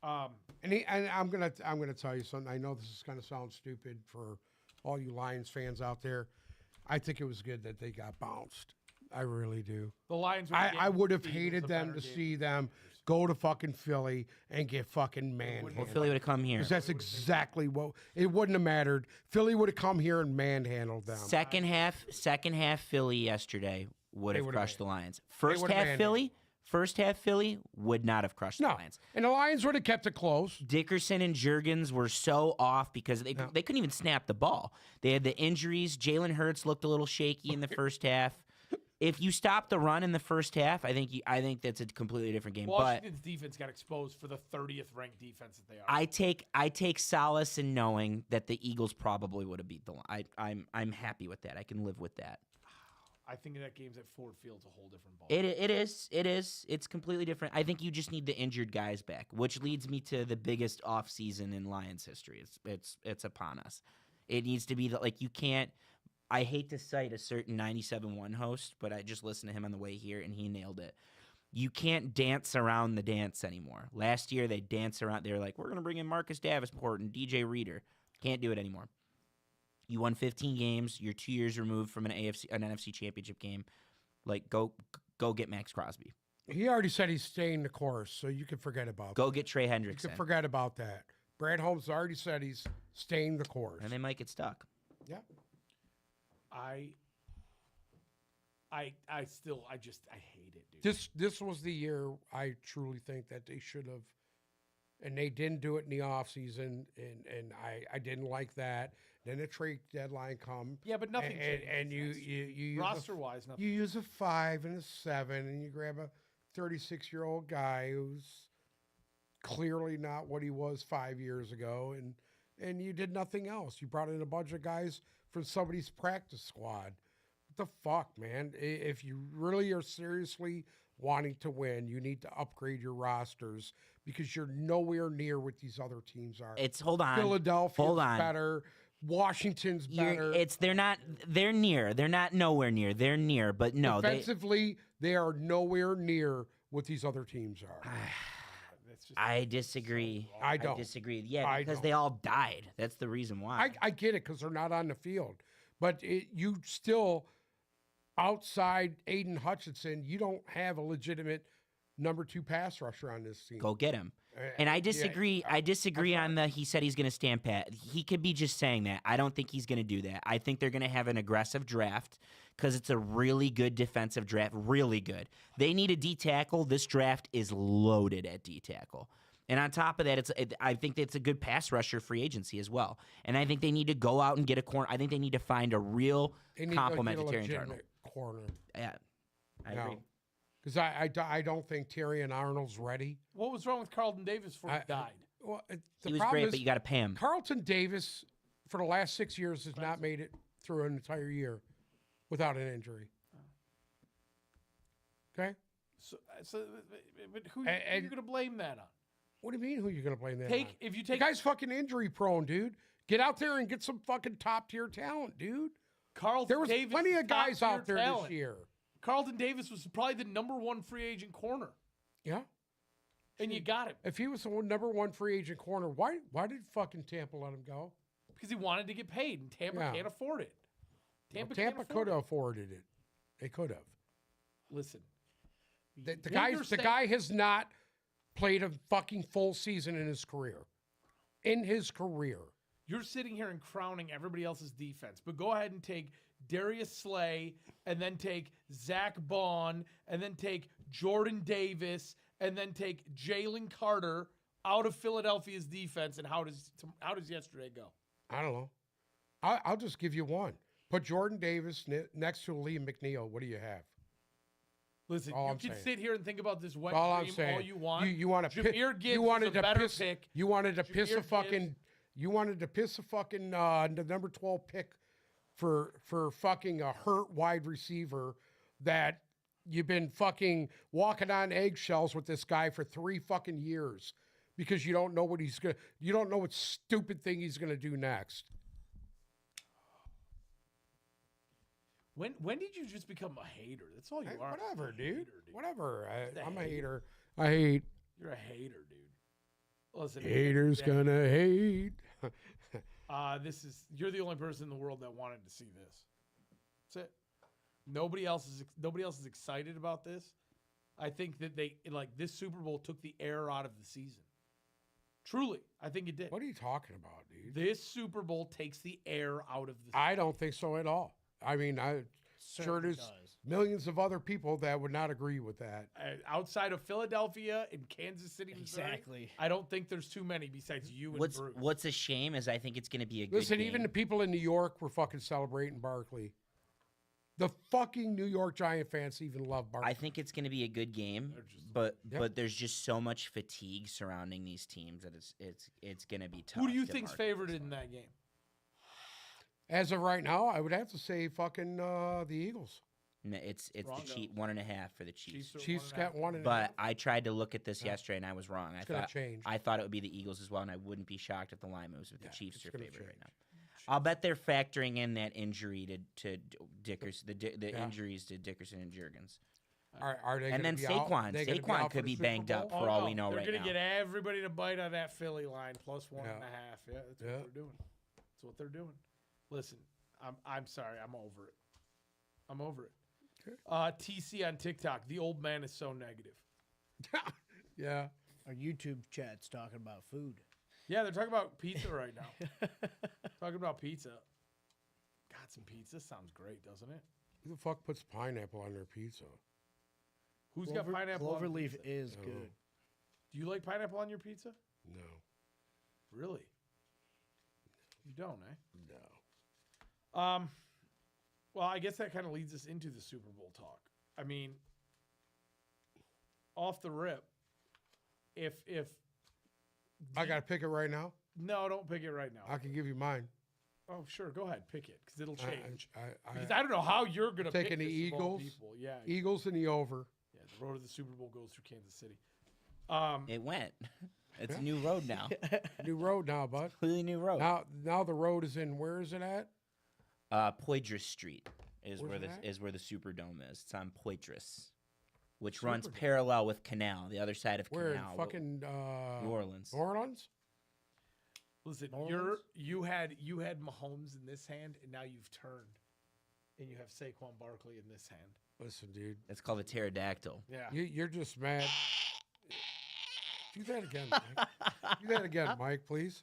Um, And I'm gonna tell you something. I know this is gonna sound stupid for all you Lions fans out there. I think it was good that they got bounced. I really do. the Lions. Were I would have the Eagles hated a them better to game. see them go to fucking Philly and get fucking Well, manhandled. Philly would have come here. 'Cause that's exactly what it wouldn't have mattered. Philly would have come here and manhandled them. Second half, Philly yesterday would They have would've crushed the made- Lions. First would've half, manhandled. Philly would not have crushed the No, Lions. and the Lions would have kept it close. Dickerson and Jurgens were so off because they couldn't even snap the ball. They had the injuries. Jalen Hurts looked a little shaky in the first half. If you stop the run in the first half, I think that's a completely different game. Washington's defense got exposed for the 30th ranked defense that they are. But I take solace in knowing that the Eagles probably would have beat the Lions. I'm happy with that. I can live with that. I think that game's at Ford Field's a whole different ball. It is. It's completely different. I think you just need the injured guys back, which leads me to the biggest offseason in Lions history. It's upon us. It needs to be like you can't. I hate to cite a certain 97.1 host, but I just listened to him on the way here, and he nailed it. You can't dance around the dance anymore. Last year, they danced around. They were like, we're going to bring in Marcus Davenport and DJ Reader. Can't do it anymore. You won 15 games. You're 2 years removed from an NFC championship game. Like, go get Max Crosby. He already said he's staying the course, so you can forget about Go get Trey that. You Hendrickson. can forget about that. Brad Holmes already said he's staying the course. And they might get stuck. Yeah. I just hate it, dude. This was the year I truly think that they should have, and they didn't do it in the offseason, and I didn't like that. Then the trade deadline come. Yeah, but nothing and, changes. and you use roster wise, nothing. you use a 5 and a 7, and you grab a 36-year-old guy who's clearly not what he was 5 years ago, and you did nothing else. You brought in a bunch of guys from somebody's practice squad. What the fuck, man? If you really are seriously wanting to win, you need to upgrade your rosters because you're nowhere near what these other teams are. Hold on. Philadelphia's Hold on. better. Washington's better. They're near. They're not nowhere near. They're near, but no, Defensively, they are nowhere near what these other teams are. That's just I disagree. I don't. disagree. Yeah, I because don't. they all died. That's the reason why. I get it because they're not on the field. But you still, outside Aiden Hutchinson, you don't have a legitimate number 2 pass rusher on this team. Go get him. And I Yeah, disagree. I disagree on the he said he's going to stand pat. He could be just saying that. I don't think he's going to do that. I think they're going to have an aggressive draft because it's a really good defensive draft. Really good. They need a D tackle. This draft is loaded at D tackle. And on top of that, I think it's a good pass rusher free agency as well. And I think they need to go out and get a corner. I think they need to find a real They need compliment to to get a Terry Arnold. legitimate corner. Yeah, I No. agree. Because I don't think Terry and Arnold's ready. what was wrong with Carlton Davis before he died? Well, the He was problem great, is but you got to pay him. Carlton Davis, for the last 6 years, has not made it through an entire year without an injury. Okay? But who are And- you going to blame that on? What do you mean? Who you going to blame that on? If you The take guy's fucking injury prone, dude. Get out there and get some fucking top tier talent, dude. Carlton There was Davis, plenty is of guys top-tier out there talent. this year. Carlton Davis was probably the number 1 free agent corner, Yeah. and you got him If he was the number 1 free agent corner, why did fucking Tampa let him go? because he wanted to get paid, and Tampa Yeah. can't afford it. Tampa, Tampa can't could afford have it. afforded it. They could have. Listen, The what you're the saying- guy has not played a fucking full season in his career. In his career. You're sitting here and crowning everybody else's defense, but go ahead and take Darius Slay, and then take Zach Bond, and then take Jordan Davis, and then take Jalen Carter out of Philadelphia's defense. And how does yesterday go? I don't know. I'll just give you one. Put Jordan Davis next to Liam McNeil. What do you have? Listen, All you I'm can saying. sit here and think about this wet All I'm dream saying. all you want. You want to Jahmyr Gibbs you was wanted a to better piss. pick. You wanted to piss a Jahmyr fucking. Gibbs. You wanted to piss a fucking the number 12 pick for fucking a hurt wide receiver that you've been fucking walking on eggshells with this guy for 3 fucking years. because you don't know what you don't know what stupid thing he's gonna do next. When did you just become a hater? That's all you Hey, are. whatever, You're a dude. hater, Whatever. Just a I'm a hater. hater. I hate. You're a hater, dude. Listen, Haters yeah, gonna hate. You're the only person in the world that wanted to see this. That's it. Nobody else is excited about this. I think that this Super Bowl took the air out of the season. Truly, I think it did. What are you talking about, dude? This Super Bowl takes the air out of the I don't think so at all. I mean, I sure Certainly there's does. millions of other people that would not agree with that. outside of Philadelphia and Kansas City, Missouri. Exactly. I don't think there's too many besides you and Bruce. What's a shame is I think it's going to be a good Listen, game. even the people in New York were fucking celebrating Barkley. The fucking New York Giant fans even love Barkley. I think it's going to be a good game, They're just- but there's just so much fatigue surrounding these teams that it's going to be tough. Who do you to think's market favored this in one. that game? As of right now, I would have to say fucking the Eagles. No, it's the Broncos. Chiefs 1.5 for the Chiefs. are Chiefs 1.5. got one and a But half. I tried to look at this Yeah. yesterday and I was wrong. It's gonna change. I thought it would be the Eagles as well, and I wouldn't be shocked if the line moves with Yeah, the Chiefs it's are gonna favored right change. now. I'll bet they're factoring in that injury to Dickerson, the Yeah. injuries to Dickerson and Jurgens. Are they And gonna then be out? Saquon. They gonna be Saquon out for could the be Super banged up Bowl? for all we know they're right gonna now. get everybody to bite on that Philly line plus one Yeah. and a half. Yeah, that's Yeah. what they're doing. That's what they're doing. Listen, I'm sorry, I'm over it. I'm over it. Okay. TC on TikTok. The old man is so negative. Yeah. Our YouTube chat's talking about food. Yeah, they're talking about pizza right now. Talking about pizza. God, some pizza sounds great, doesn't it? Who the fuck puts pineapple on their pizza? Who's got pineapple on Cloverleaf pizza? is Oh. good. Do you like pineapple on your pizza? No. Really? You don't, eh? No. Well, I guess that kind of leads us into the Super Bowl talk. I mean, off the rip, if I got to pick it right now. no, don't pick it right now. I can give you mine. Oh, sure, go ahead, pick it because it'll change. Because I I don't know how you're gonna pick taking the this of all Eagles. people. Yeah, Eagles in the over. yeah. The road to the Super Bowl goes through Kansas City. It went. It's a new road now. New road now, bud. Completely new road. Now the road is in. Where is it at? Poitras Street is Where's where it at? the Superdome is. It's on Poitras, which runs Superdome. parallel with Canal, the other side of Where in Canal. fucking New Orleans. New Orleans? Listen, Orleans? you had Mahomes in this hand, and now you've turned, and you have Saquon Barkley in this hand. Listen, dude. It's called a pterodactyl. Yeah. You're just mad. Do that again, Mike. Do that again, Mike, please.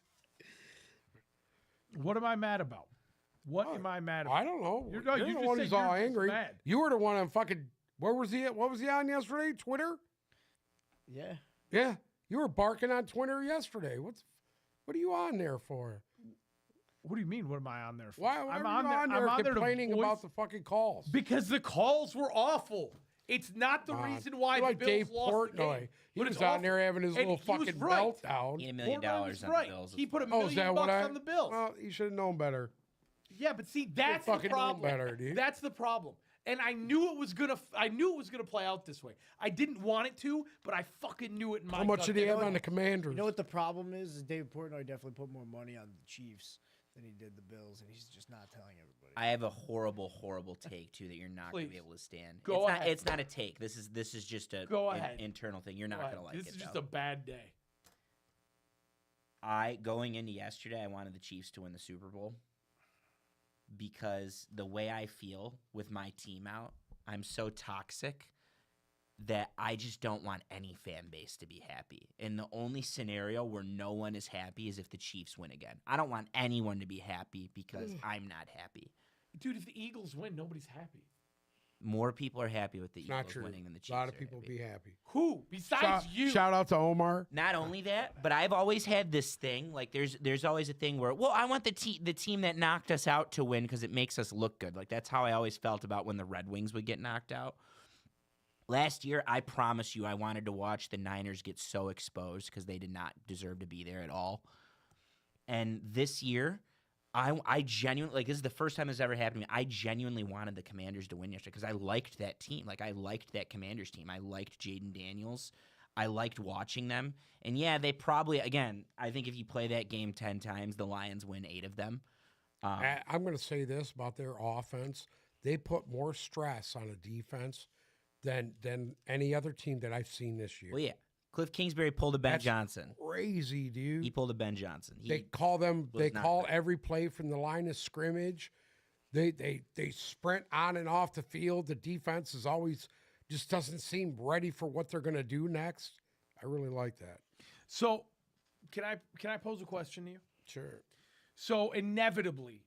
What am I mad about? What am I mad about? I don't know. You're- You're, no, you the just one said who's you're all just angry. mad. You were the one on fucking. Where was he? What was he on yesterday? Twitter? Yeah. Yeah, you were barking on Twitter yesterday. What are you on there for? What do you mean? What am I on there for? Why are I'm you on there. on I'm there on there to complaining voice- about the fucking calls? because the calls were awful. It's not the Come on. reason why You're the like Bills Dave lost the Portnoy. game. He But was it's on awful. there having his And little he was fucking right. meltdown. He had $1 million Portnoy was on right. the Bills. He put a Oh, million is that what bucks I? on the Bills. Well, you should have known better. Yeah, but see, that's the fucking known problem. better, dude. That's the problem. And I knew it was gonna play out this way. I didn't want it to, but I fucking knew it in my How much gut did he that have it on the Commanders? You know what the problem is? Dave Portnoy definitely put more money on the Chiefs than he did the Bills, and he's just not telling everybody. I have a horrible, horrible take too that you're not going to be Please. able to stand. Go it's ahead. Not, it's not a take. This is just a Go ahead. internal thing. You're not Go going to ahead. like This it. is just though. a bad day. Going into yesterday, I wanted the Chiefs to win the Super Bowl because the way I feel with my team out, I'm so toxic that I just don't want any fan base to be happy. And the only scenario where no one is happy is if the Chiefs win again. I don't want anyone to be happy because I'm not happy. Dude, if the Eagles win, nobody's happy. More people are happy with the It's not Eagles true. winning than the Chiefs. A lot of are people happy. be happy. Who besides you? Shout out to Omar. Not only that, but I've always had this thing. Like there's always a thing where, well, I want the team that knocked us out to win because it makes us look good. Like that's how I always felt about when the Red Wings would get knocked out. Last year, I promise you, I wanted to watch the Niners get so exposed because they did not deserve to be there at all. And this year, I genuinely, like, this is the first time this ever happened to me. I genuinely wanted the Commanders to win yesterday because I liked that team. Like, I liked that Commanders team. I liked Jaden Daniels. I liked watching them. And yeah, they probably, again, I think if you play that game 10 times, the Lions win 8 of them. I'm going to say this about their offense. They put more stress on a defense than any other team that I've seen this year. Well, yeah. Cliff Kingsbury pulled a Ben That's Johnson. Crazy, dude. He pulled a Ben Johnson. They call them. was They not call good. every play from the line of scrimmage. They sprint on and off the field. The defense is always just doesn't seem ready for what they're going to do next. I really like that. So, can I pose a question to you? Sure. So inevitably,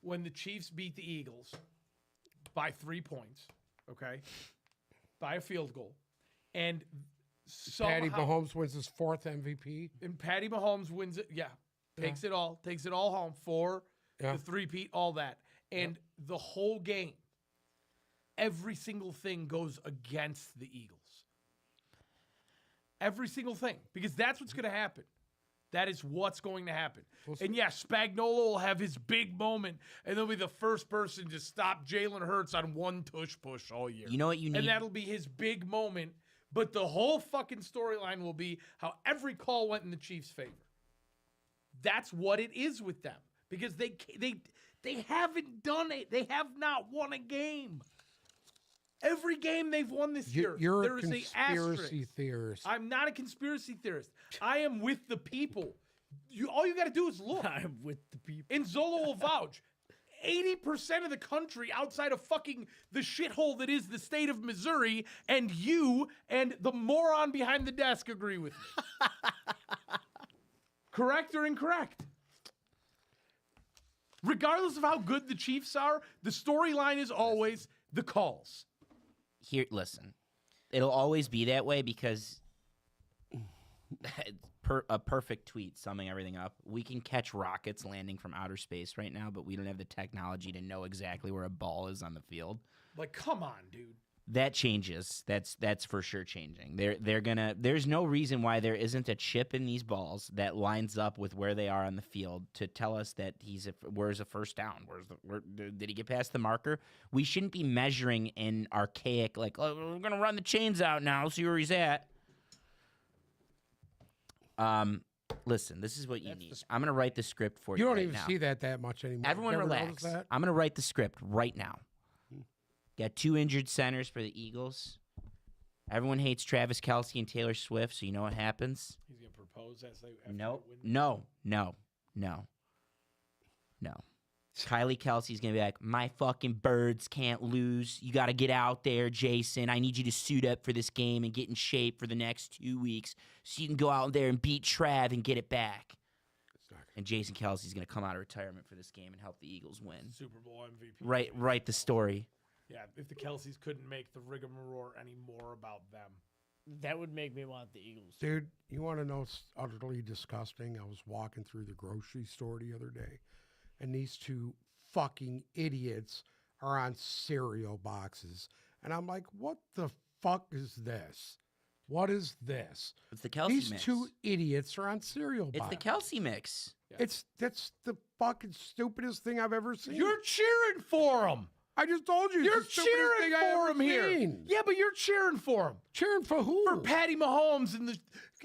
when the Chiefs beat the Eagles by 3 points, okay, by a field goal, and Patty somehow, Mahomes wins his 4th MVP. and Patty Mahomes wins it, takes it all home for Yeah. the three-peat, all that, and the whole game, every single thing goes against the Eagles. Every single thing, because that's what's going to happen. That is what's going to happen. And yeah, Spagnuolo will have his big moment, and they'll be the first person to stop Jalen Hurts on one tush push all year. You know what you need? And that'll be his big moment. But the whole fucking storyline will be how every call went in the Chiefs' favor. That's what it is with them, because they haven't done it. They have not won a game. Every game they've won this year, You're there a is a conspiracy asterisk. theorist. I'm not a conspiracy theorist. I am with the people. All you got to do is look. I'm with the people. And Zola will vouch. 80% of the country outside of fucking the shithole that is the state of Missouri, and you and the moron behind the desk agree with me. Correct or incorrect? Regardless of how good the Chiefs are, the storyline is always the calls. Here, listen. It'll always be that way because a perfect tweet summing everything up. We can catch rockets landing from outer space right now, but we don't have the technology to know exactly where a ball is on the field. Like, come on, dude. That changes. That's for sure changing. They're gonna. There's no reason why there isn't a chip in these balls that lines up with where they are on the field to tell us that where's a first down? Did he get past the marker? We shouldn't be measuring in archaic oh, we're gonna run the chains out now, see where he's at. Listen, this is what you need. I'm gonna write the script for you. You don't right even now. see that much anymore. Everyone Never relax. noticed that? I'm going to write the script right now. Got 2 injured centers for the Eagles. Everyone hates Travis Kelce and Taylor Swift, so you know what happens? He's going to propose as they after Nope. they win. No. Kylie Kelsey's going to be like, my fucking birds can't lose. You got to get out there, Jason. I need you to suit up for this game and get in shape for the next 2 weeks so you can go out there and beat Trav and get it back. And Jason Kelsey's going to come out of retirement for this game and help the Eagles win. Super Bowl MVP. Write the story. Yeah, if the Kelseys couldn't make the rigmarole anymore about them. That would make me want the Eagles. Dude, you want to know what's utterly disgusting? I was walking through the grocery store the other day, and these 2 fucking idiots are on cereal boxes. And I'm like, what the fuck is this? What is this? It's the Kelsey These mix. 2 idiots are on cereal It's the boxes. Kelsey mix. That's the fucking stupidest thing I've ever seen. You're cheering for them. I just told you. You're it's the stupidest cheering thing I for ever him here. seen. Yeah, but you're cheering for him. Cheering for who? For Patty Mahomes and the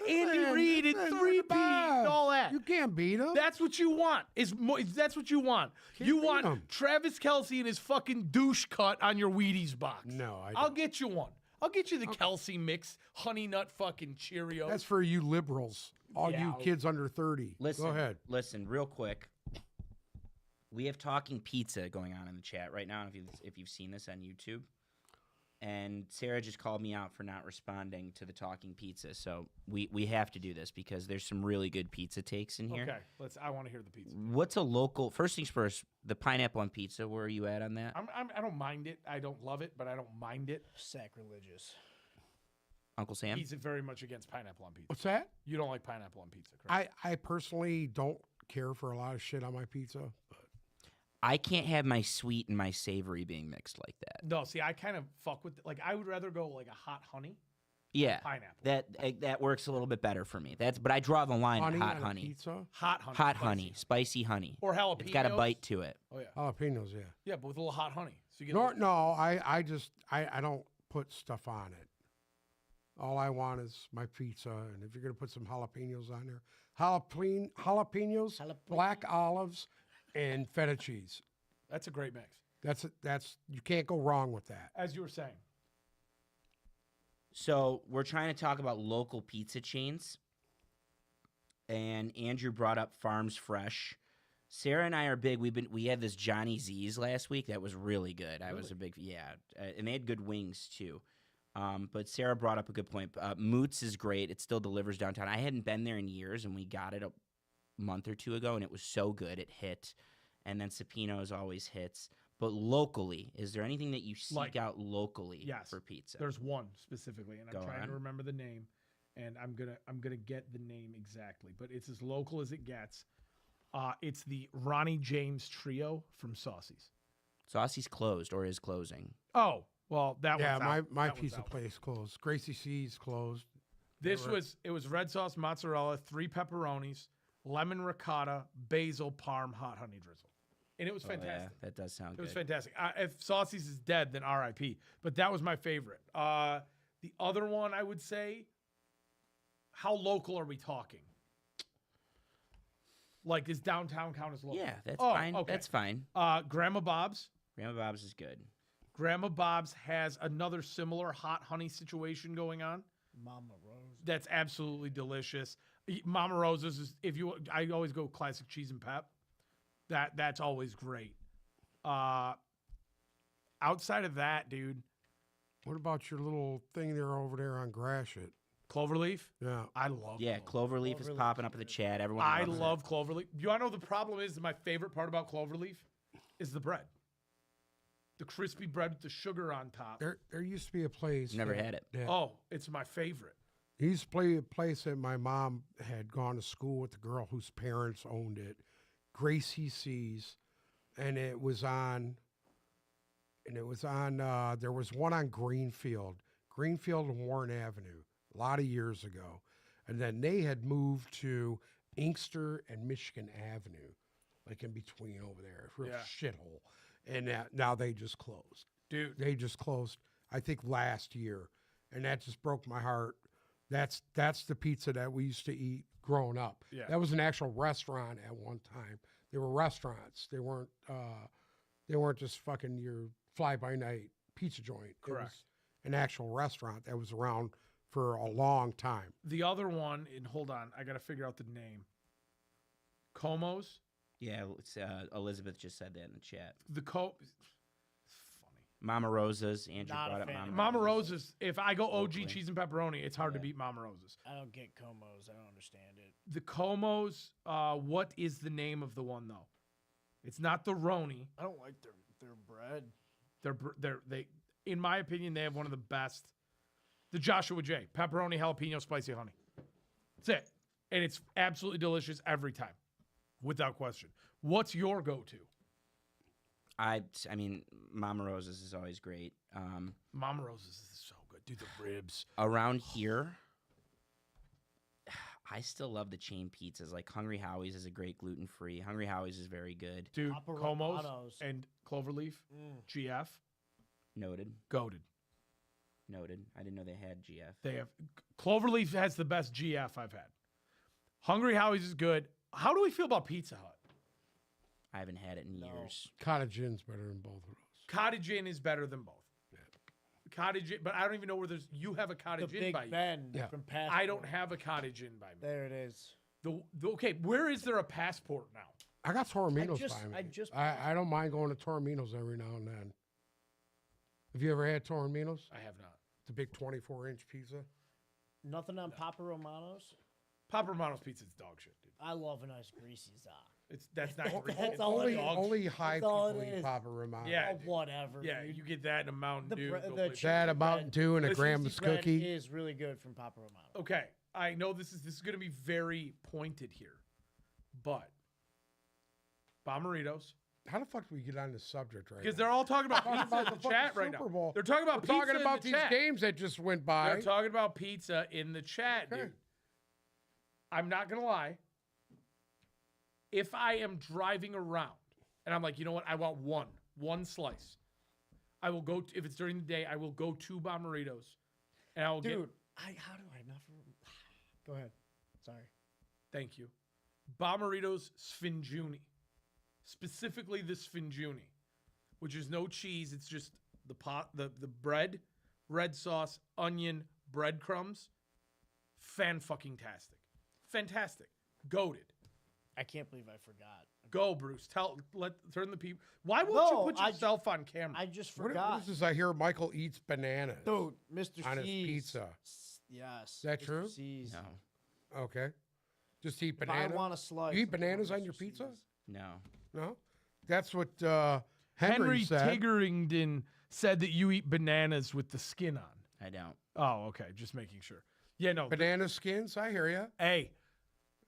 Andy Man, Reid and that's not 3P bad. and all that. You can't beat them. That's what you want. That's what you want. Can't You beat want 'em. Travis Kelce and his fucking douche cut on your Wheaties box. No, I I'll don't. get you one. I'll get you the Kelce mix, honey nut fucking Cheerios. That's for you liberals. All Yeah, you I'll- kids under 30. Listen, Go ahead. Listen, real quick. We have Talking Pizza going on in the chat right now. If you've seen this on YouTube, and Sarah just called me out for not responding to the Talking Pizza, so we have to do this because there's some really good pizza takes in here. Okay, I want to hear the pizza. What's a local? First things first. The pineapple on pizza. Where are you at on that, I don't mind it. I don't love it, but I don't mind it. Sacrilegious. Uncle Sam? He's very much against pineapple on pizza. What's that? You don't like pineapple on pizza, correct? I personally don't care for a lot of shit on my pizza. But I can't have my sweet and my savory being mixed like that. No, see, I kind of fuck with I would rather go like a hot honey, Yeah, pineapple. that works a little bit better for me. But I draw the line honey at hot on a honey. pizza? hot honey, Hot spicy honey, spicy honey. or jalapeno. It's got a bite to it. Oh yeah, Jalapenos, yeah. yeah, but with a little hot honey. So you get No, I don't put stuff on it. All I want is my pizza, and if you're gonna put some jalapenos on there, jalapenos, black olives, and feta cheese. That's a great mix. That's you can't go wrong with that. As you were saying. So we're trying to talk about local pizza chains, and Andrew brought up Farms Fresh. Sarah and I are big. We had this Johnny Z's last week that was really good. I was a big and they had good wings too. But Sarah brought up a good point. Moots is great. It still delivers downtown. I hadn't been there in years, and we got it a month or two ago, and it was so good. It hit, and then Supino's always hits. But locally, is there anything that you seek out locally for pizza? There's one specifically, and I'm Go trying on. to remember the name, and I'm gonna get the name exactly, but it's as local as it gets. It's the Ronnie James Trio from Saucy's. Saucy's closed or is closing. Oh, well, that Yeah, one's out. my That one's pizza out. place closed. Gracie C's closed. It was red sauce, mozzarella, 3 pepperonis, lemon ricotta, basil, parm, hot honey drizzle, and it was fantastic. Yeah, that does sound It good. was fantastic. If Saucy's is dead, then R.I.P. But that was my favorite. The other one, I would say, how local are we talking? Like, does downtown count as local? Yeah, that's Oh, fine. okay. That's fine. Grandma Bob's. Grandma Bob's is good. Grandma Bob's has another similar hot honey situation going on. Mama Rose. That's absolutely delicious. Mama Rosa's is I always go classic cheese and pep. That's always great. Outside of that, dude, What about your little thing there over there on Gratiot? Cloverleaf. Yeah. I love. Yeah, Cloverleaf is Cloverleaf popping is up in the good. chat. Everyone I loves it. love Cloverleaf. You want to know the problem is? My favorite part about Cloverleaf is the bread. The crispy bread with the sugar on top. There used to be a place. Never that- had it. that- Oh, it's my favorite. He used to play a place that my mom had gone to school with the girl whose parents owned it, Gracie C's, and it was on. There was one on Greenfield and Warren Avenue, a lot of years ago, and then they had moved to Inkster and Michigan Avenue, like in between over there, real Yeah. shithole, and now they just closed. Dude, They just closed, I think, last year, and that just broke my heart. That's the pizza that we used to eat growing up. Yeah. That was an actual restaurant at one time. They were restaurants. They weren't just fucking your fly by night pizza joint. Correct. It was an actual restaurant that was around for a long time. the other one, and hold on, I got to figure out the name. Como's. Yeah, it's, Elizabeth just said that in the chat. It's funny. Mama Rosa's. Andrew Not a brought up fan Mama, of Mama Rosa's. Rosa's. If I go OG Locally. cheese and pepperoni, it's hard to Yeah. beat Mama Rosa's. I don't get Como's. I don't understand it. The Como's. What is the name of the one though? It's not the Roni. I don't like their bread. They in my opinion, they have one of the best. The Joshua J. Pepperoni, jalapeno, spicy honey. That's it. And it's absolutely delicious every time. Without question. What's your go-to? I mean, Mama Rosa's is always great. Mama Rosa's is so good. Dude, the ribs. Around here, I still love the chain pizzas. Like Hungry Howie's is a great gluten-free. Hungry Howie's is very good. Dude, Papa Como's Romano's. and Cloverleaf, GF, Noted. goated. Noted. I didn't know they had GF. They have Cloverleaf has the best GF I've had. Hungry Howie's is good. How do we feel about Pizza Hut? I haven't had it in years. Cottage Inn's better than both of those. Cottage Inn is better than both. Cottage Inn, but I don't even know where there's. You have a The Cottage Inn Big by you. Ben Yeah. from Passport. I don't have a Cottage Inn by me. There it is. Okay, where is there a Passport now? I got Toromino's by me. I just- I don't mind going to Toromino's every now and then. Have you ever had Toromino's? I have not. The big 24-inch pizza. Nothing on Papa Romano's. Papa Romano's pizza is dog shit, dude. I love a nice greasy za. That's not great. That's It's all it Only is. dog shit. only high That's all people it eat is. Papa Romano. Yeah, Oh, dude. whatever. Yeah, dude. you get that in a Mountain The Dew. bre- go the play- chicken That, a Mountain bread- Dew, and a Listen, Grandma's bread cookie. is really good from Papa Romano. Okay, I know this is going to be very pointed here, but Bomberitos, How the fuck do we get on this subject right because now? they're all talking about Talking pizza about in the the chat fucking right Super now. Bowl. They're talking about We're pizza talking in about the these chat. games that just went by. They're talking about pizza in the chat, Okay. dude. I'm not gonna lie. If I am driving around and I'm like, you know what, I want one slice, I will go. If it's during the day, I will go to Bomberitos, and I will Dude, How do I not? Go ahead. Sorry. Thank you. Bomarito's Sfinjuni. Specifically the Sfinjuni, which is no cheese. It's just the bread, red sauce, onion, breadcrumbs. Fan-fucking-tastic. Fantastic. Goated. I can't believe I forgot. Go, Bruce. Turn the people. Why won't No, you put yourself on camera? I just What forgot. is this? I hear Michael eats bananas. Dude, Mr. On his C's. pizza. Yes. Is that Mr. true? C's. No, Okay. Just eat If I bananas. want a slice. You eat I'm going bananas to on your Mr. pizza? C's. no. No. That's what Henry said. Tiggerington said that you eat bananas with the skin on. I don't. Oh, okay. Just making sure. Yeah, no. Banana skins. I hear you. Hey,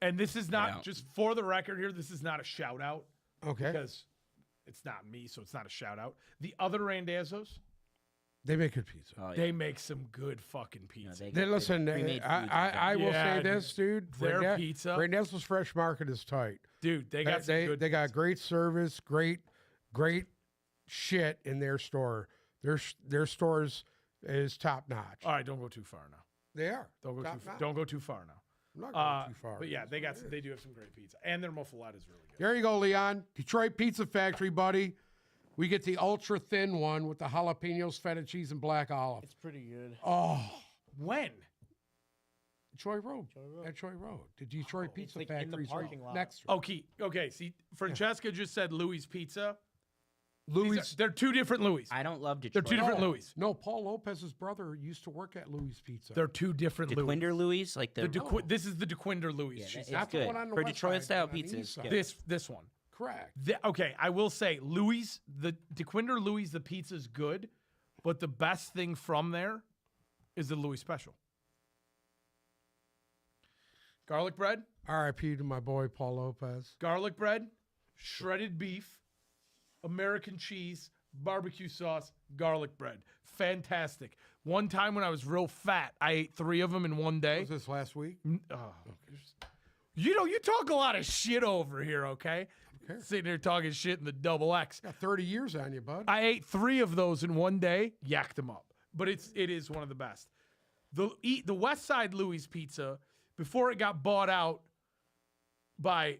and this is Yeah. not, just for the record here, this is not a shout out Okay. because it's not me, so it's not a shout out. The other Randazzos, They make good pizza. Oh, yeah. they make some good fucking pizza. they Then got listen, pre-made foods and I will Yeah, say this, dude. their pizza- Randall's Fresh Market is tight. Dude, they got some They good got great service, great shit in their store. Their stores is top notch. All right, don't go too far now. They are. Don't go Top too notch. don't go too far now. I'm not going too far. But yeah, they That's what it they is. do have some great pizza, and their muffaletta is really good. There you go, Leon. Detroit Pizza Factory, buddy. We get the ultra thin one with the jalapenos, feta cheese, and black olive. It's pretty good. Oh, When? Troy Road. Troy Road. At Troy Road. The Detroit Pizza like in the Factory's parking lot. next to it. Okay. See, Francesca just said Louis Pizza. Louis. They're two different Louis. I don't love They're Detroit. two different Louis. No, Paul Lopez's brother used to work at Louis Pizza. They're two different Louis. DeQuinder Louis, like the, This is the DeQuinder Louis. yeah, she it's said. Not the good one on the for west Detroit side, style but on the pizza. east It's side. good. This one. Correct. Okay, I will say Louis, the DeQuinder Louis, the pizza's good, but the best thing from there is the Louis special. Garlic bread, R.I.P. to my boy Paul Lopez. garlic bread, shredded beef, American cheese, barbecue sauce, garlic bread. Fantastic. One time when I was real fat, I ate 3 of them in one day. Was this last week? You talk a lot of shit over here, okay? care. Sitting there talking shit in the double X. Got 30 years on you, bud. I ate 3 of those in one day, yacked them up. But it is one of the best. The West Side Louis Pizza, before it got bought out by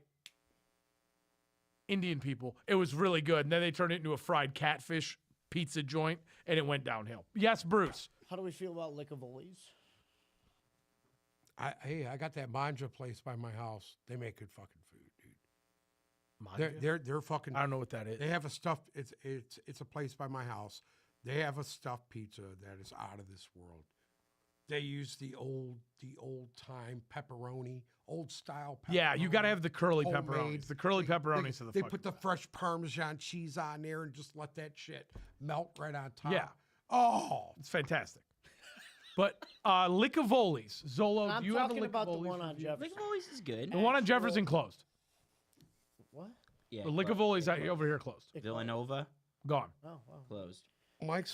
Indian people, it was really good. And then they turned it into a fried catfish pizza joint, and it went downhill. Yes, Bruce. How do we feel about Licavoli's? I got that manja place by my house. They make good fucking food, dude. Manja? They're fucking. I don't know what that is. They have a stuffed. It's a place by my house. They have a stuffed pizza that is out of this world. They use the old time pepperoni, old style pepperoni. Yeah, you got to have the curly homemade. pepperonis. The curly pepperonis are the They fucking put the best. fresh Parmesan cheese on there and just let that shit melt right on top. Yeah. Oh, It's fantastic. But Licavoli's, Zolo, I'm do you have a talking about the Licavoli's one on review? Jefferson. Licavoli's is good. The one on Actual- Jefferson closed. What? Yeah, The Licavoli's over here closed. Villanova Gone. Oh, wow. closed. Mike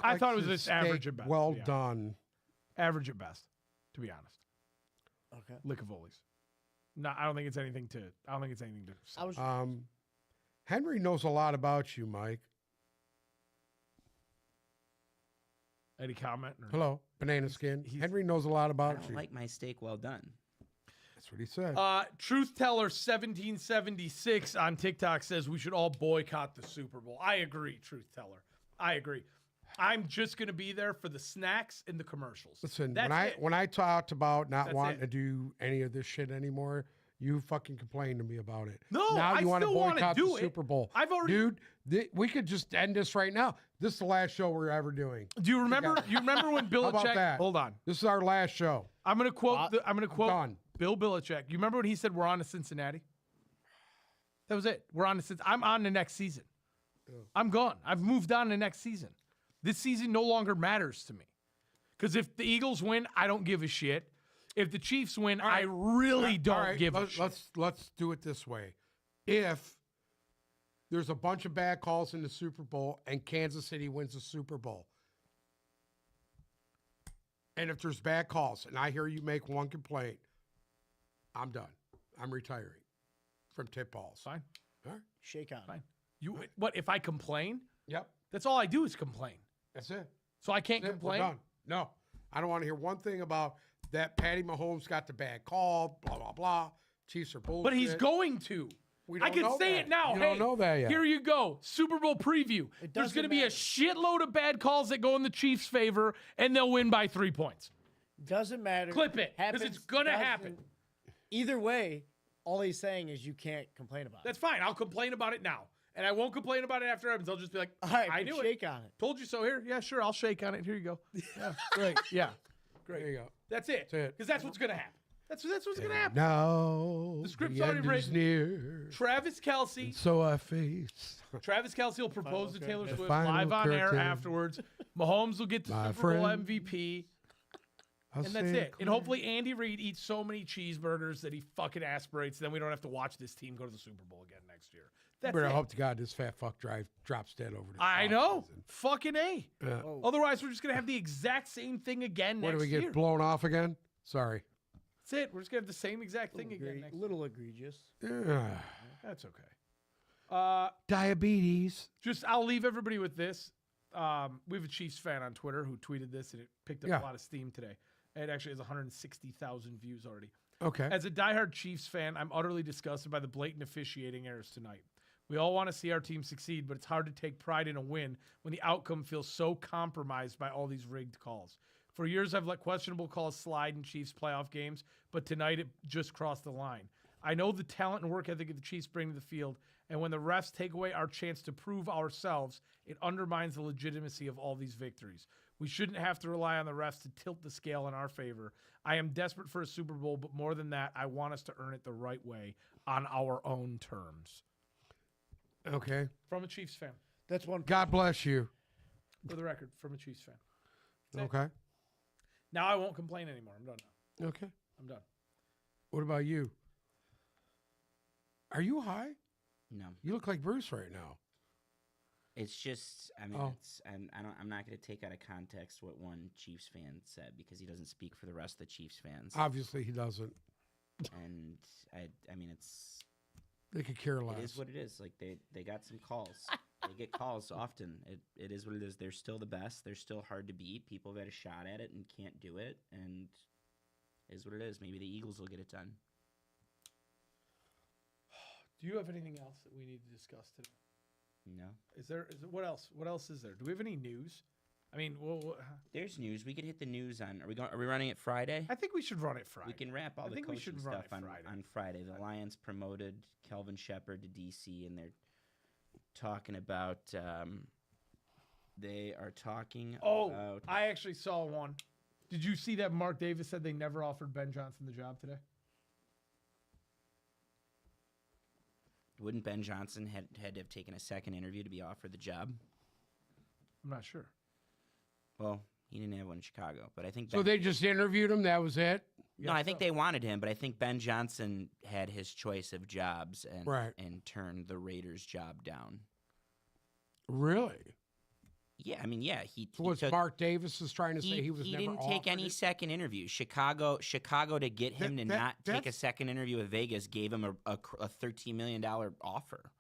I likes thought it was his just average steak at best, well yeah. done. Average at best, to be honest. Okay. Licavoli's. No, I don't think it's anything to. I was Henry knows a lot about you, Mike. Any comment? Or? Hello, banana skin. he's- Henry knows a lot I about don't you. like my steak well done. That's what he said. Truth Teller 1776 on TikTok says we should all boycott the Super Bowl. I agree, Truth Teller. I agree. I'm just gonna be there for the snacks and the commercials. Listen, That's it. when I talked about not That's wanting it. to do any of this shit anymore, you fucking complained to me about it. No, now I you want to still wanna boycott do the it. Super Bowl. I've already- dude. We could just end this right now. This is the last show we're ever doing. Do you remember? You remember when How about Belichick? that? Hold on. This is our last show. I'm gonna quote. I'm gonna quote done. Bill Belichick. You remember when he said, "We're on to Cincinnati"? That was it. We're on to Cincinnati. I'm on to next season. I'm gone. I've moved on to next season. This season no longer matters to me. Because if the Eagles win, I don't give a shit. If the Chiefs win, I really don't All right, give a shit. let's do it this way. If there's a bunch of bad calls in the Super Bowl and Kansas City wins the Super Bowl, and if there's bad calls and I hear you make one complaint, I'm done. I'm retiring from tip balls. Fine. All right. shake on. Fine. You what? If I complain, Yep. that's all I do is complain. That's it. So I can't That's it. We're complain. done. No. I don't want to hear one thing about that Patty Mahomes got the bad call, blah, blah, blah. Chiefs are bullshit. But he's going to. We I don't can know say that. it now. You Hey, don't know that yet. here you go. Super Bowl preview. There's doesn't going to be a matter. shitload of bad calls that go in the Chiefs' favor, and they'll win by 3 points. Doesn't matter. Clip it, 'cause it's Happens, gonna doesn't- happen. Either way, all he's saying is you can't complain about That's fine. I'll complain about it now. And I won't complain about it after it happens. I'll just be like, it. All right, I but knew shake it. on it. Told you so. Here. Yeah, sure. I'll shake on it. Here you go. Yeah, great. Yeah. Great. There you go. That's it. That's it. Because that's what's going to happen. That's what's going to happen. Now The script's the already end is written. near. Travis Kelce. So I face Will propose to Taylor curtain. Swift Final live on air curtain. afterwards. Mahomes will get the My Super Bowl friend. MVP. I'll And that's say it. And hopefully Andy Reid eats so many cheeseburgers that he fucking aspirates. Then we don't have to watch this team go to the Super Bowl again next year. That's Better it. hope to God this fat fuck drops dead over the I off know. season. Fucking A. Yeah. Oh, Otherwise, we're just going to have the exact same thing again What next do we get year. blown off again? Sorry. That's it. We're just going to have the same exact thing again next year. little egregious. Yeah. That's okay. Diabetes. Just I'll leave everybody with this. We have a Chiefs fan on Twitter who tweeted this, and it picked up Yeah. a lot of steam today. It actually has 160,000 views already. Okay. As a diehard Chiefs fan, I'm utterly disgusted by the blatant officiating errors tonight. We all want to see our team succeed, but it's hard to take pride in a win when the outcome feels so compromised by all these rigged calls. For years, I've let questionable calls slide in Chiefs playoff games, but tonight it just crossed the line. I know the talent and work ethic of the Chiefs bring to the field, and when the refs take away our chance to prove ourselves, it undermines the legitimacy of all these victories. We shouldn't have to rely on the refs to tilt the scale in our favor. I am desperate for a Super Bowl, but more than that, I want us to earn it the right way on our own terms. Okay. From a Chiefs fan, That's one. God bless you. for the record, from a Chiefs fan. That's it. Okay. Now I won't complain anymore. I'm done now. Okay. I'm done. What about you? Are you high? No, You look like Bruce right now. it's just. I mean, Oh. it's. I'm not going to take out of context what one Chiefs fan said because he doesn't speak for the rest of the Chiefs fans. Obviously, he doesn't. And I mean, it's. They could care less. It is what it is. Like they got some calls. They get calls often. It is what it is. They're still the best. They're still hard to beat. People have had a shot at it and can't do it. And it is what it is. Maybe the Eagles will get it done. Do you have anything else that we need to discuss today? No. Is there what else? What else is there? Do we have any news? I mean, There's news. We could hit the news on. Are we running it Friday? I think we should run it Friday. We can wrap all I the think we coaching should run stuff it Friday. on Friday. The Lions promoted Kelvin Shepard to DC, and they're talking about. They are talking Oh, about. I actually saw one. Did you see that Mark Davis said they never offered Ben Johnson the job today? Wouldn't Ben Johnson had to have taken a second interview to be offered the job? I'm not sure. Well, he didn't have one in Chicago, but I think. So Ben, they just interviewed him. That was it. no, I think they wanted him, but I think Ben Johnson had his choice of jobs and Right. and turned the Raiders' job down. Really? Yeah, I mean, yeah, he. So he what's took, Mark Davis is trying to say he was never didn't take offered any it? second interviews. Chicago to get him That- to that- not take a that's- second interview with Vegas gave him a $13 million offer.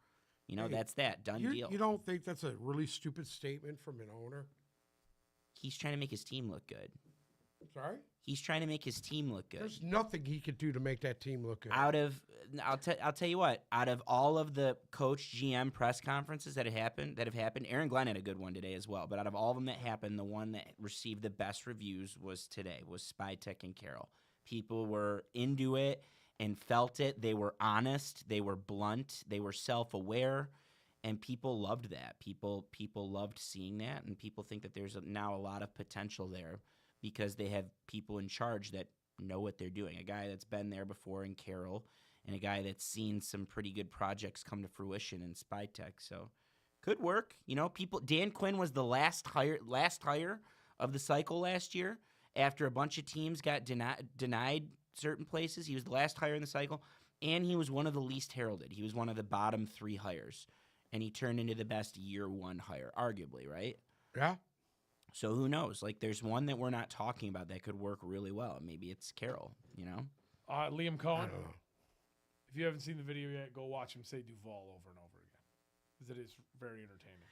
You know, Hey, that's that done deal. You don't think that's a really stupid statement from an owner? He's trying to make his team look good. Sorry? He's trying to make his team look good. There's nothing he could do to make that team look good. I'll tell you what. Out of all of the coach GM press conferences that have happened, Aaron Glenn had a good one today as well. But out of all of them that happened, the one that received the best reviews was today. Was Spytek and Carroll. People were into it and felt it. They were honest. They were blunt. They were self-aware, and people loved that. People loved seeing that, and people think that there's now a lot of potential there because they have people in charge that know what they're doing. A guy that's been there before in Carroll, and a guy that's seen some pretty good projects come to fruition in Spytek. So could work. You know, Dan Quinn was the last hire of the cycle last year after a bunch of teams got denied certain places. He was the last hire in the cycle, and he was one of the least heralded. He was one of the bottom 3 hires, and he turned into the best year 1 hire, arguably, right? Yeah? So who knows? Like, there's one that we're not talking about that could work really well. Maybe it's Carroll, you know? Liam I Cohen. don't know. If you haven't seen the video yet, go watch him say Duval over and over again, because it is very entertaining.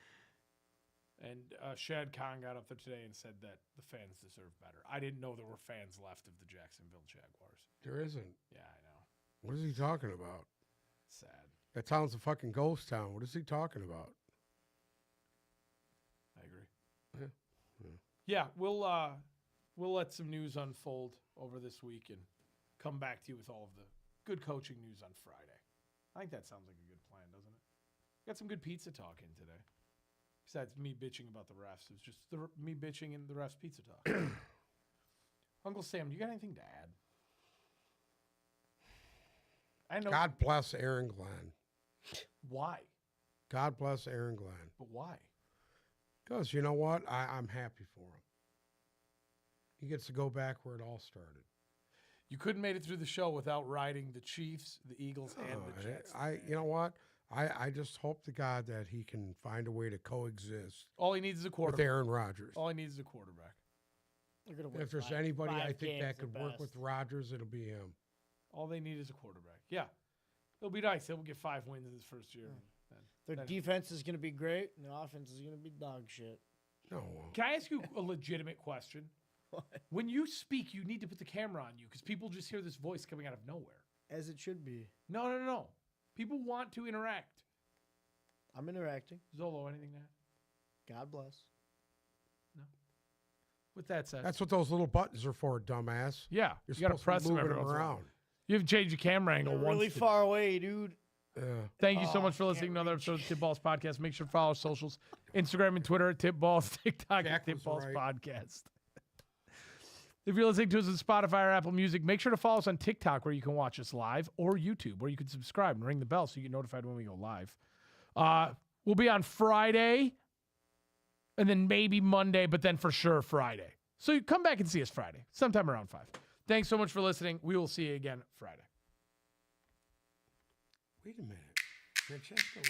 And Shad Khan got up there today and said that the fans deserve better. I didn't know there were fans left of the Jacksonville Jaguars. There isn't. Yeah, I know. What is he talking about? Sad. That town's a fucking ghost town. What is he talking about? I agree. Yeah. Yeah, we'll let some news unfold over this week and come back to you with all of the good coaching news on Friday. I think that sounds like a good plan, doesn't it? Got some good pizza talk in today. Besides me bitching about the refs, it was just me bitching and the refs pizza talk. Uncle Sam, do you got anything to add? I know. God bless Aaron Glenn. Why? God bless Aaron Glenn. But why? Because you know what? I'm happy for him. He gets to go back where it all started. You couldn't made it through the show without riding the Chiefs, the Eagles, and the Jets. You know what? I just hope to God that he can find a way to coexist All he needs is a with quarterback. Aaron Rodgers. All he needs is a quarterback. They're gonna win If there's 5 anybody I 5 think that games could at work best. with Rodgers, it'll be him. All they need is a quarterback. Yeah. It'll be nice. They'll get 5 wins in his first year. Their Then- defense is gonna be great, and their offense is gonna be dog shit. No. Can I ask you a legitimate question? When you speak, you need to put the camera on you because people just hear this voice coming out of nowhere. As it should be. No. People want to interact. I'm interacting. Zolo, anything to add? God bless. With that said, That's what those little buttons are for, dumbass. yeah, You're you got to supposed press to them be every moving once in a while. around. You haven't changed your camera angle They're once. really today. far away, dude. Thank you so Oh, much for listening to can't another episode of Tip Balls Podcast. Make sure to follow our socials, Instagram and Twitter at Tip Balls, TikTok at Jack Tip was Balls right. Podcast. If you're listening to us on Spotify or Apple Music, make sure to follow us on TikTok where you can watch us live, or YouTube where you can subscribe and ring the bell so you get notified when we go live. We'll be on Friday and then maybe Monday, but then for sure Friday. So you come back and see us Friday, sometime around 5. Thanks so much for listening. We will see you again Friday. Wait a minute. Francesco.